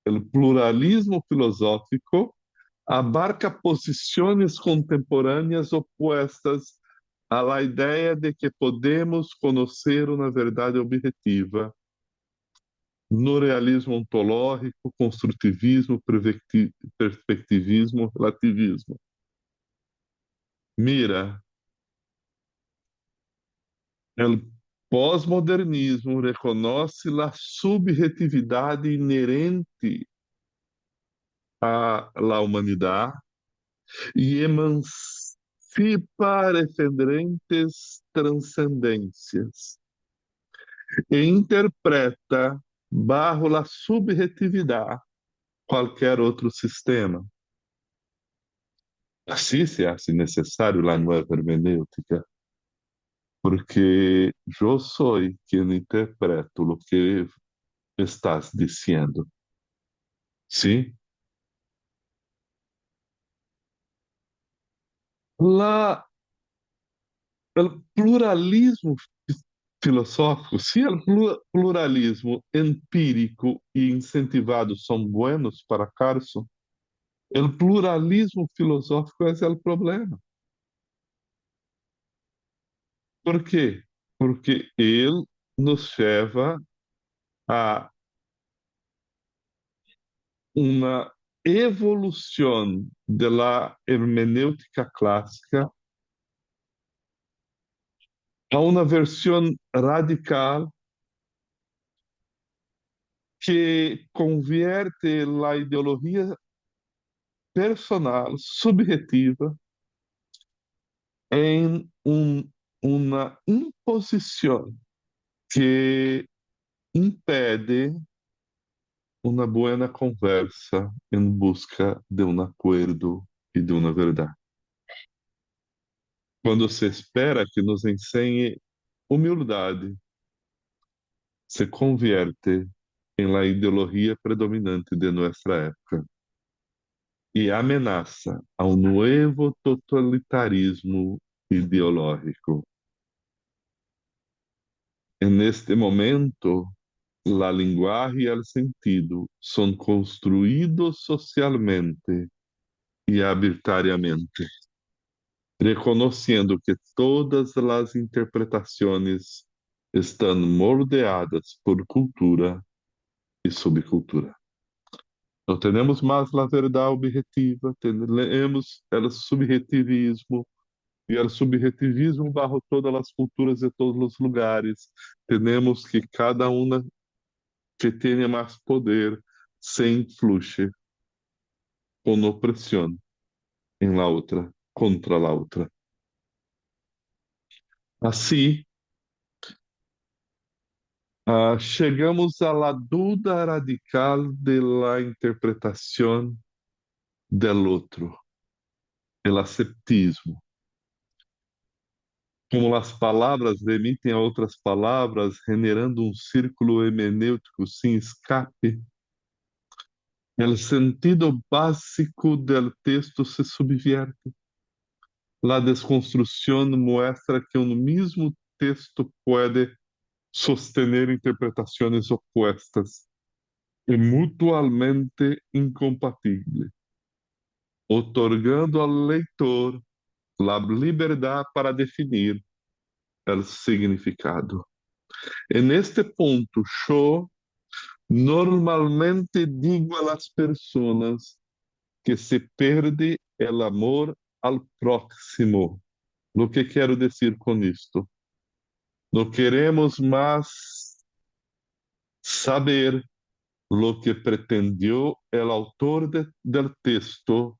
O pluralismo filosófico abarca posições contemporâneas opostas à ideia de que podemos conhecer uma verdade objetiva no realismo ontológico, construtivismo, perspectivismo, relativismo. Mira, o pós-modernismo reconhece a subjetividade inerente à humanidade e emancipa referentes transcendências e interpreta bajo a subjetividade qualquer outro sistema. Assim se hace necessário a nova hermenêutica, porque eu sou quem interpreto o que estás dizendo. Sim? O pluralismo filosófico, se o pluralismo empírico e incentivado são buenos para Carson, o pluralismo filosófico é o problema. ¿Por quê? Porque ele nos leva a uma evolução da hermenêutica clássica a uma versão radical que convierte a ideologia personal, subjetiva, em uma imposição que impede uma boa conversa em busca de um acordo e de uma verdade. Quando se espera que nos ensine humildade, se convierte em la ideologia predominante de nossa época e ameaça ao novo totalitarismo ideológico. En este momento, la linguagem e el sentido são construídos socialmente e arbitrariamente, reconhecendo que todas as interpretações estão moldeadas por cultura e subcultura. Não temos mais a verdade objetiva, temos o subjetivismo, e o subjetivismo barro todas as culturas de todos os lugares. Temos que cada uma que tenha mais poder se influye com opressão em la outra, contra la outra. Assim, chegamos à la duda radical de la interpretação del outro, el asceptismo. Como as palavras remitem a outras palavras, generando um círculo hermenêutico sem escape, o sentido básico do texto se subvierte. A desconstrução mostra que um mesmo texto pode sostener interpretações opostas e mutuamente incompatíveis, otorgando ao leitor a liberdade para definir o significado. En este ponto, yo normalmente digo a las personas que se perde el amor al próximo. Lo que quero decir com isto? Não queremos mais saber lo que pretendió el autor del texto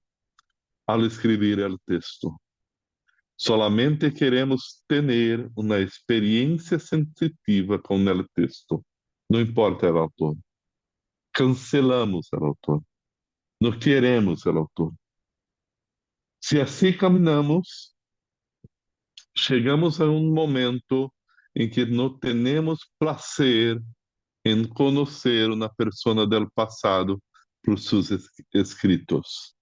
al escribir el texto. Solamente queremos ter uma experiência sensitiva com o texto. Não importa o autor. Cancelamos o autor. Não queremos o autor. Se assim caminhamos, chegamos a um momento em que não temos prazer em conhecer uma pessoa do passado por seus escritos.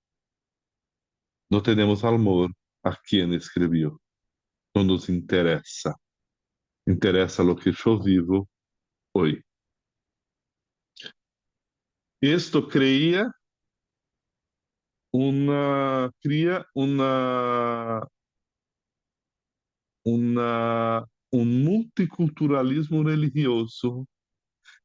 Não temos amor a quem escreveu. Não nos interessa. Interessa o que eu vivo hoje. Isto cria um multiculturalismo religioso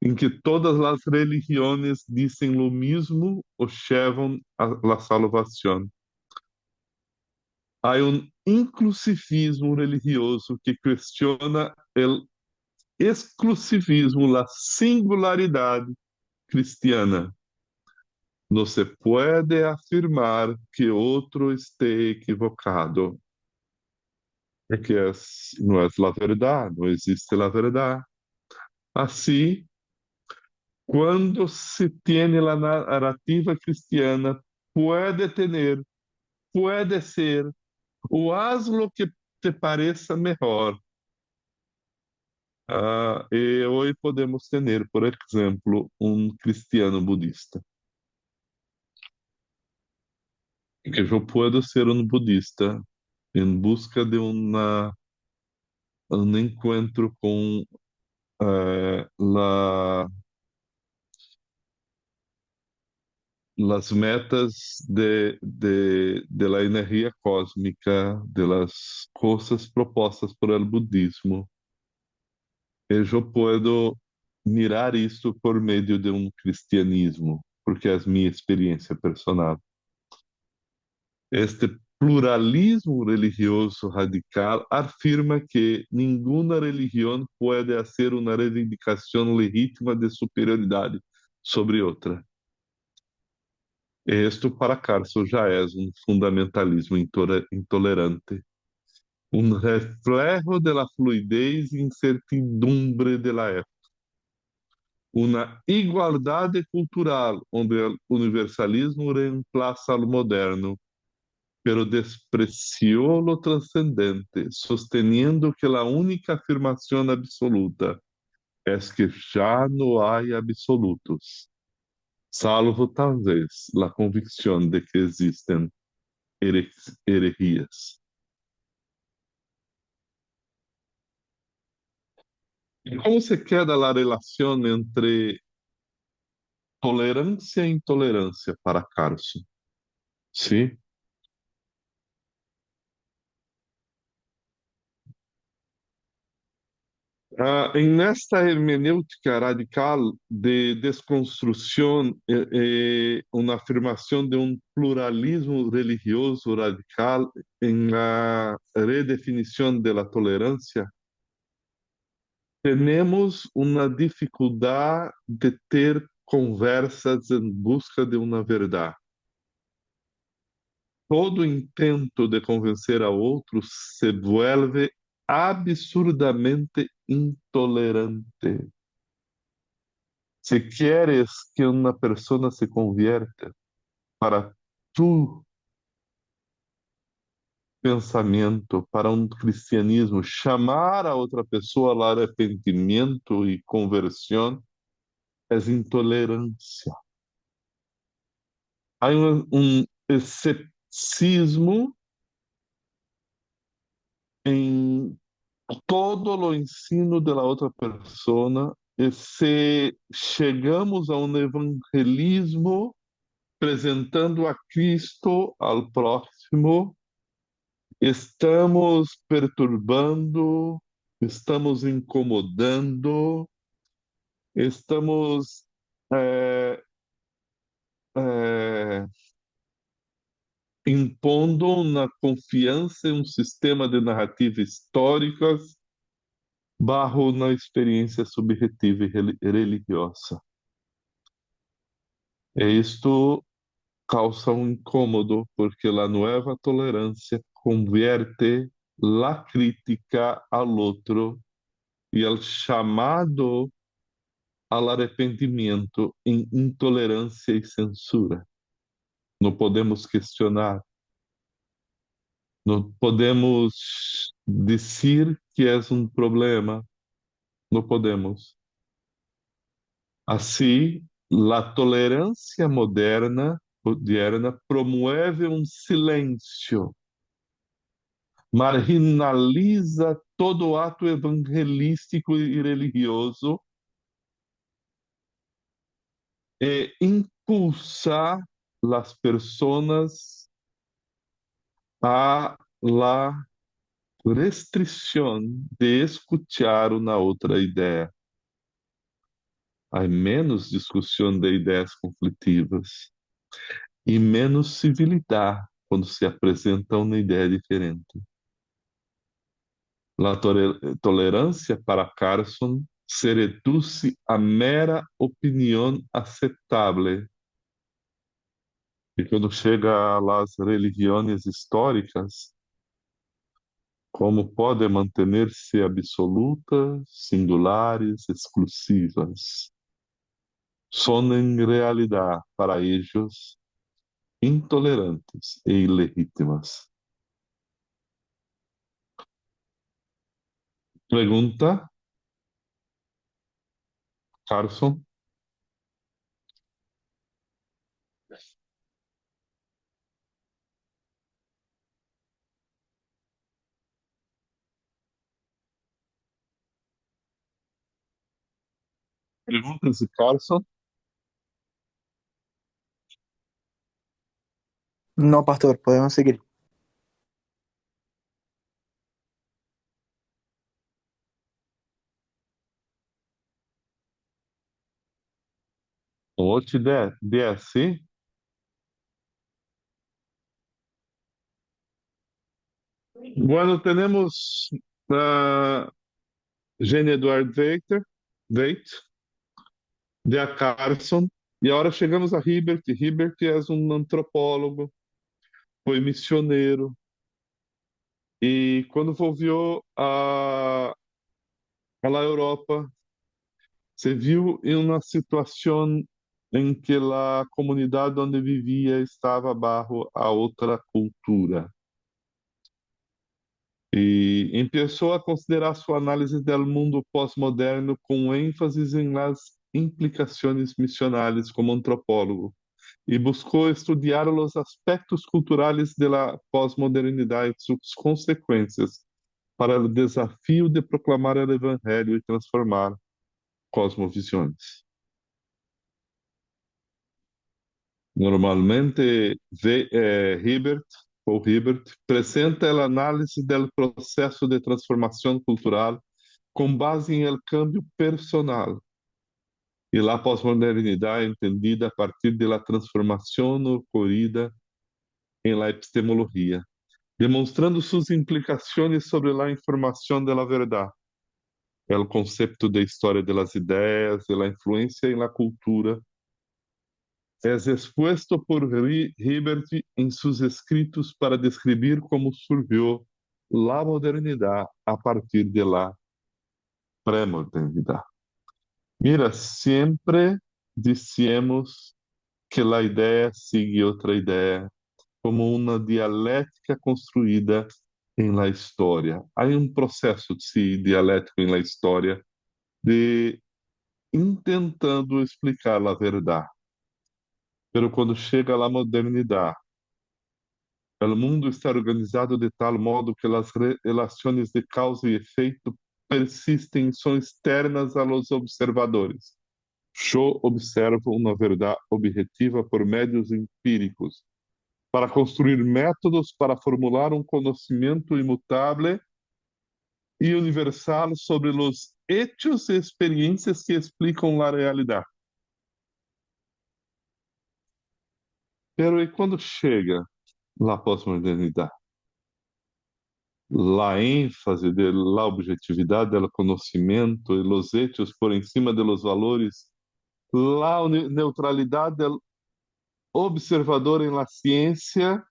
em que todas as religiões dizem o mesmo ou levam a salvação. Há um inclusivismo religioso que questiona o exclusivismo, a singularidade cristiana. Não se pode afirmar que outro esteja equivocado, porque não é a verdade, não existe a verdade. Assim, quando se tem a narrativa cristiana, pode ser, o haz lo que te pareça melhor. E hoje podemos ter, por exemplo, um cristiano budista. Que eu posso ser um budista em busca de um encontro com las metas de la energía cósmica, de las cosas propostas por el budismo. Eu puedo mirar isso por meio de um cristianismo, porque é a minha experiência personal. Este pluralismo religioso radical afirma que nenhuma religião pode fazer uma reivindicação legítima de superioridade sobre outra. Isto, para Carso, já é um fundamentalismo intolerante, um reflejo da fluidez e incertidumbre da época, uma igualdade cultural onde o universalismo reemplaça o moderno, pero despreció lo trascendente, sosteniendo que la única afirmación absoluta es que ya no hay absolutos, salvo talvez la convicción de que existen herejías. ¿Y cómo se queda la relación entre tolerancia e intolerancia para Carson? ¿Sí? En esta hermenéutica radical de desconstrucción, una afirmación de un pluralismo religioso radical en la redefinición de la tolerancia, tenemos una dificultad de ter conversas en busca de una verdad. Todo intento de convencer a outros se vuelve absurdamente intolerante. Si quieres que una persona se convierta para tu pensamento, para um cristianismo, chamar a outra pessoa ao arrependimento e conversão é intolerância. Há um escepticismo em todo o ensino da outra pessoa, e se chegamos a um evangelismo apresentando a Cristo ao próximo, estamos perturbando, estamos incomodando, estamos é, é, impondo uma confiança em um sistema de narrativas históricas barro na experiência subjetiva e religiosa. E isto causa um incômodo, porque a nova tolerância convierte a crítica ao outro e ao chamado ao arrependimento em intolerância e censura. Não podemos questionar, não podemos dizer que é um problema, não podemos. Assim, a tolerância moderna promove um silêncio, marginaliza todo ato evangelístico e religioso e impulsa as pessoas a la restrição de escuchar uma outra ideia. Há menos discussão de ideias conflitivas e menos civilidade quando se apresenta uma ideia diferente. A tolerância para Carson se reduz a mera opinião aceitável. E quando chega às religiões históricas, como podem manter-se absolutas, singulares, exclusivas? São, em realidade, para eles, intolerantes e ilegítimas. Pergunta, Carson? Perguntas de Carson? No, pastor, podemos seguir. Ocho, 10, 10, ¿sí? Bueno, tenemos a Jean Edward Veit, de A. Carson, e agora chegamos a Hibbert. Hibbert é um antropólogo, foi missioneiro, e quando volvió a la Europa, se viu em uma situação em que a comunidade onde vivia estava bajo a outra cultura. E começou a considerar sua análise do mundo pós-moderno com ênfase em las implicações missionais como antropólogo e buscou estudar os aspectos culturais da pós-modernidade e suas consequências para o desafio de proclamar o evangelho e transformar cosmovisões. Normalmente, Hibbert ou Hibbert apresenta a análise do processo de transformação cultural com base em el cambio personal e la pós-modernidade entendida a partir de la transformação ocorrida em la epistemologia, demonstrando suas implicações sobre la informação de la verdade, el conceito de história de las ideias e la influência em la cultura é expuesto por Hibbert em seus escritos para descrever como surgiu la modernidade a partir de la pré-modernidade. Mira, sempre dissemos que a ideia sigue outra ideia, como uma dialética construída em la história. Há um processo dialético em la história de intentando explicar a verdade. Pero quando chega a modernidade, o mundo está organizado de tal modo que as relações de causa e efeito persistem, são externas a los observadores. Eu observo uma verdade objetiva por médios empíricos, para construir métodos para formular um conhecimento imutável e universal sobre os hechos e experiências que explicam a realidade. Pero e quando chega a pós-modernidade? La ênfase de la objetividade del conhecimento e los hechos por encima de los valores, la neutralidade del observador em la ciência,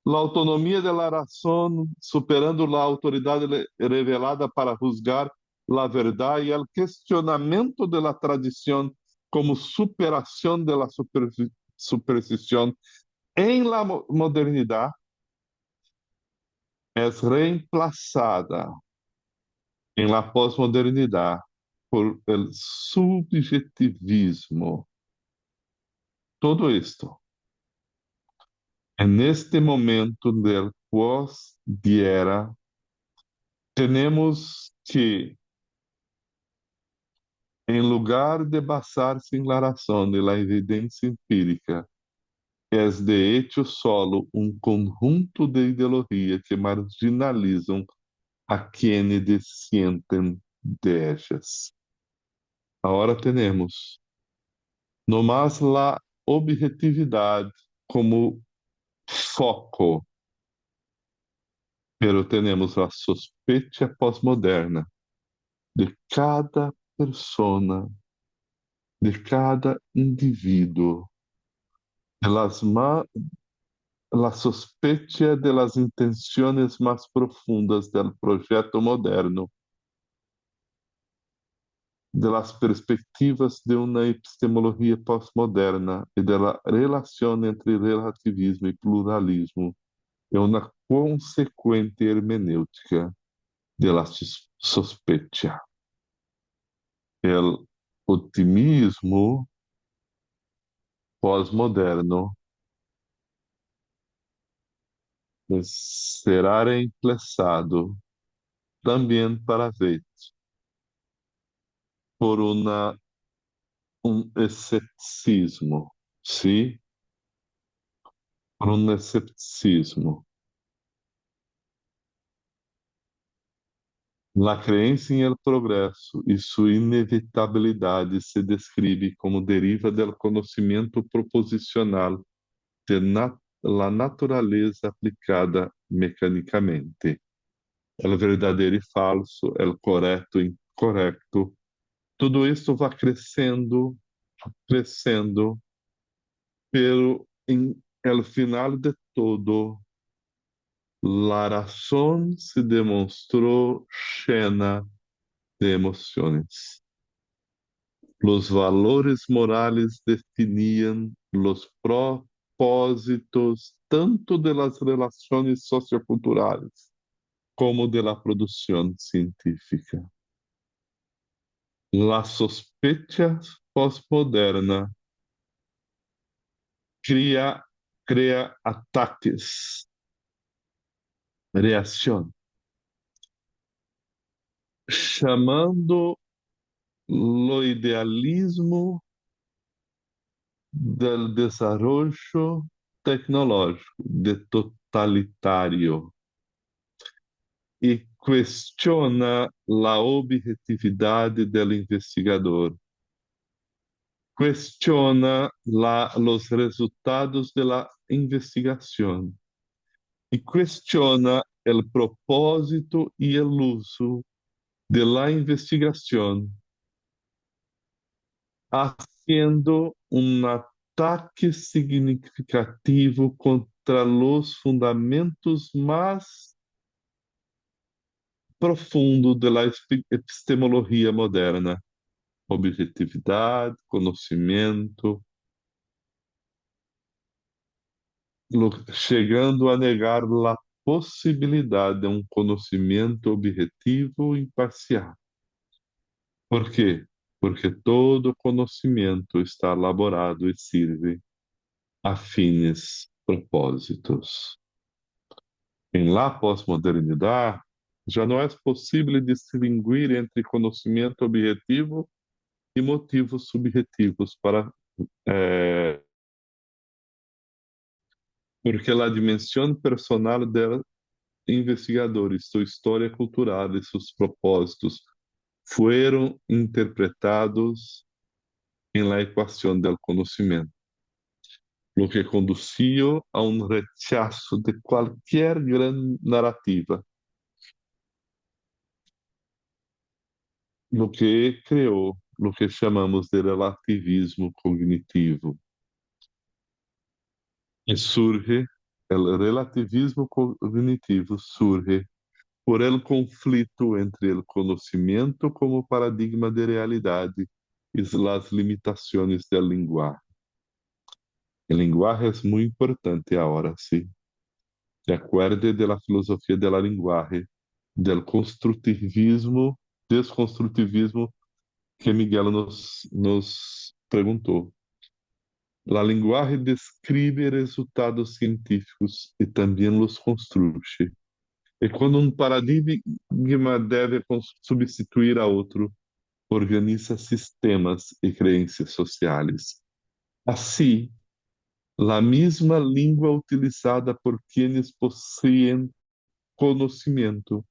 la autonomia de la razón superando la autoridade revelada para juzgar la verdade e el questionamento de la tradición como superação de la superstición em la modernidade é reemplazada em la pós-modernidade por el subjetivismo. Todo isto en este momento del pós-guerra tenemos que, em lugar de basar-se em la razão de la evidência empírica, é de hecho solo um conjunto de ideologias que marginalizam a quienes sienten de ellas. Agora temos no mais la objetividade como foco, pero temos a sospecha pós-moderna de cada persona, de cada indivíduo, de la sospecha de las intenciones más profundas del projeto moderno, de las perspectivas de una epistemología postmoderna y de la relación entre relativismo y pluralismo e una consecuente hermenêutica de la sospecha. El otimismo pós-moderno será reemplazado também para ver por um escepticismo, sim? por um escepticismo. La creencia en el progreso y su inevitabilidad se describe como deriva del conocimiento proposicional de la naturaleza aplicada mecanicamente. El verdadeiro e falso, el correto e incorrecto, tudo isso vai crescendo, crescendo, pero em el final de todo, la razón se demonstró llena de emociones. Los valores morales definían los propósitos tanto de las relaciones socioculturales como de la producción científica. La sospecha postmoderna crea ataques, reacción, chamando lo idealismo del desarrollo tecnológico de totalitario e questiona a objetividade do investigador, questiona os resultados da investigação e questiona o propósito e o uso de la investigação, haciendo um ataque significativo contra os fundamentos mais profundo da epistemologia moderna: objetividade, conhecimento, chegando a negar a possibilidade de um conhecimento objetivo e imparcial. Por quê? Porque todo conhecimento está elaborado e serve a fins propósitos. Em la pós-modernidade, já não é possível distinguir entre conhecimento objetivo e motivos subjetivos porque a dimensão personal do investigador e sua história cultural e seus propósitos foram interpretados em la equação do conhecimento, o que conduziu a um rechazo de qualquer grande narrativa, o que criou o que chamamos de relativismo cognitivo. E surge, o relativismo cognitivo surge por el conflito entre el conocimiento como paradigma de realidade e as limitações del lenguaje. El lenguaje es muy importante ahora, sí. Se acuerde de la filosofía de la lenguaje, del constructivismo, desconstrutivismo que Miguel nos perguntou. La lenguaje describe resultados científicos e também los construye. E quando um paradigma deve substituir a outro, organiza sistemas e crenças sociais. Assim, a mesma língua utilizada por quienes possuem conhecimento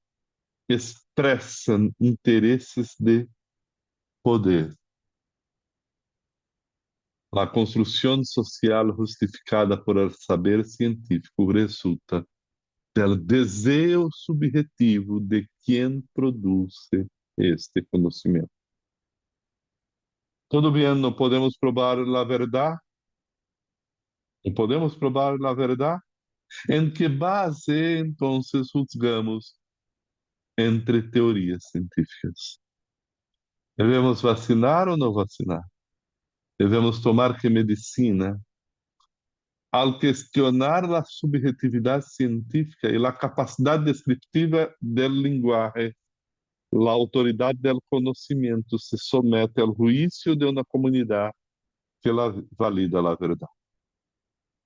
expressa interesses de poder. A construção social justificada por el saber científico resulta del desejo subjetivo de quem produz este conhecimento. Tudo bem, não podemos provar a verdade? Não podemos provar a verdade? Em que base, então, juzgamos entre teorias científicas? Devemos vacinar ou não vacinar? Devemos tomar que medicina? Al questionar a subjetividade científica e a capacidade descriptiva do linguagem, a autoridade do conhecimento se somete ao juízo de uma comunidade que valida a verdade.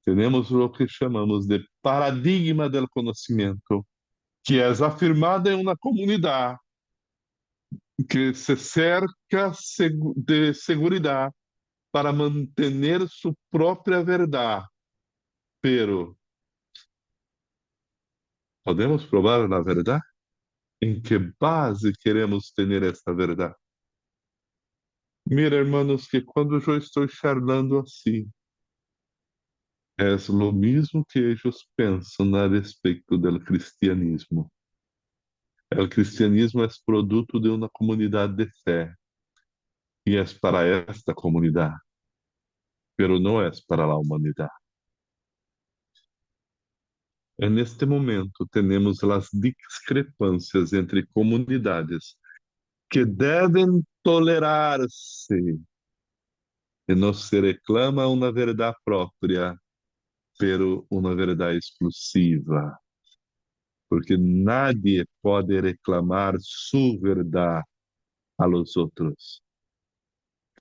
Temos o que chamamos de paradigma do conhecimento, que é afirmado em uma comunidade que se cerca de segurança para manter sua própria verdade, pero ¿podemos probar la verdad? ¿En qué base queremos tener esta verdad? Mira, hermanos, que quando eu estou charlando assim, é o mesmo que eles pensam a respeito do cristianismo. O cristianismo é produto de uma comunidade de fé e é para esta comunidade, pero não é para a humanidade. En este momento temos as discrepâncias entre comunidades que devem tolerar-se e não se reclama uma verdade própria, pero uma verdade exclusiva, porque nadie pode reclamar sua verdade a los outros,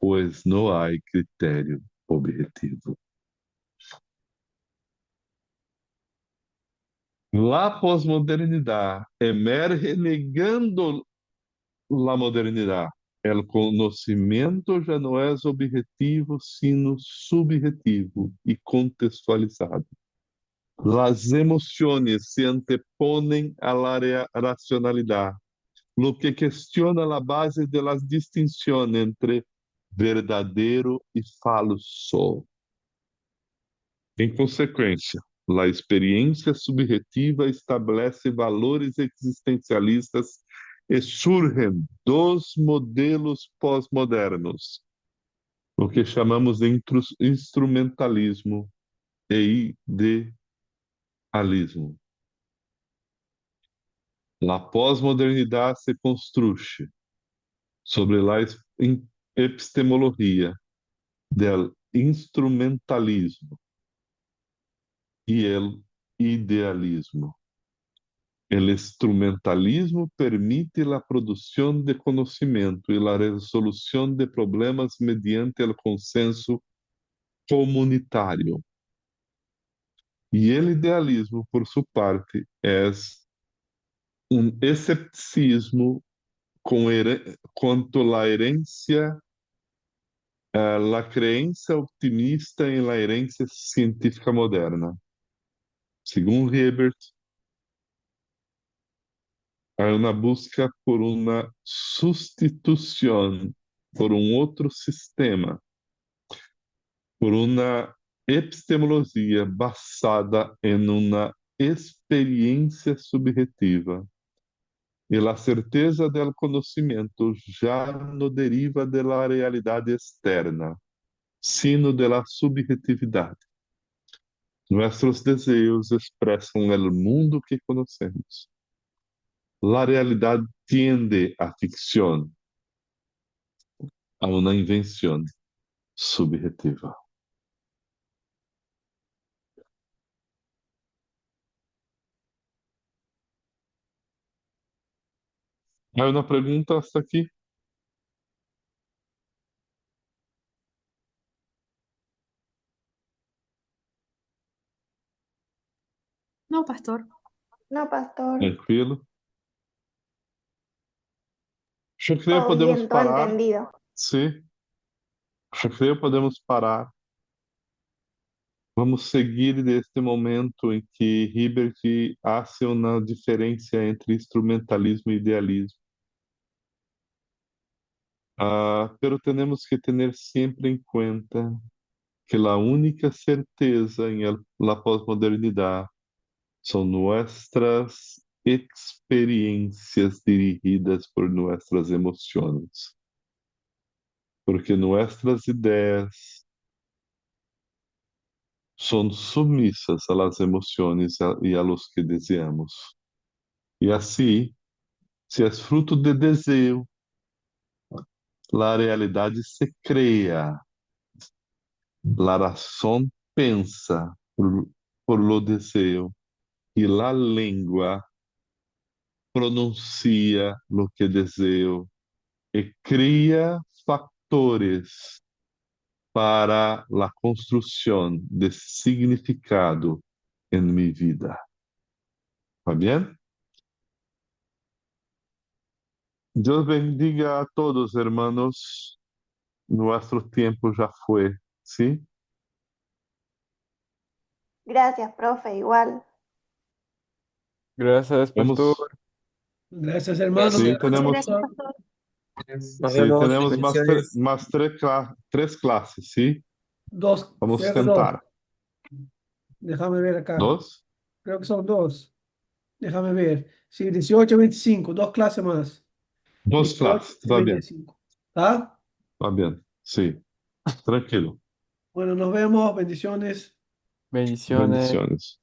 pois não há critério objetivo. La posmodernidade emerge negando la modernidade. El conhecimento já não é objetivo, sino subjetivo e contextualizado. Las emociones se anteponen a la racionalidad, lo que cuestiona la base de las distinciones entre verdadeiro e falso. Em consequência, a experiência subjetiva estabelece valores existencialistas e surgem dos modelos pós-modernos, o que chamamos de instrumentalismo e idealismo. A pós-modernidade se construye sobre a epistemologia del instrumentalismo e el idealismo. El instrumentalismo permite la producción de conocimiento y la resolución de problemas mediante el consenso comunitario. Y el idealismo, por su parte, es un escepticismo quanto la herencia, la creencia optimista en la herencia científica moderna. Según Hebert, hay una busca por una sustitución por un otro sistema, por una epistemologia basada en una experiencia subjetiva. E a certeza do conhecimento já não deriva da realidade externa, sino da subjetividade. Nossos desejos expressam o mundo que conhecemos. A realidade tiende à ficção, a uma invenção subjetiva. Há uma pergunta hasta aqui? No, pastor. No, pastor. Tranquilo? Eu creio que Todo podemos bien, todo parar. entendido. Sim. Eu creio que podemos parar. Vamos seguir deste momento em que Hibbert hace uma diferença entre instrumentalismo e idealismo. Pero temos que ter sempre em conta que a única certeza em la pós-modernidade são nossas experiências dirigidas por nossas emoções. Porque nossas ideias são submissas às emoções e a los que desejamos. E assim, se é fruto de desejo, a realidade se cria. La razón pensa por lo desejo e la lengua pronuncia lo que deseo e cria factores para la construção de significado em mi vida. ¿Está bien? Dios bendiga a todos, hermanos. Nuestro tiempo já foi, ¿sí? Gracias, profe, igual. Gracias, pastor. Vemos. Gracias, hermano. Sí, Gracias. tenemos, Gracias, pastor. Nos sí, vemos. tenemos Bendiciones. más tres clases, ¿sí? Dos, Vamos a creo que dos. tentar. Déjame ver acá. ¿Dos? Creo que son dos. Déjame ver. Sí, 18 y 25, dos clases más. Dos 18 clases, y está bien, 25. ¿Está? está bien, sí, tranquilo. Bueno, nos vemos. Bendiciones. Bendiciones. Bendiciones.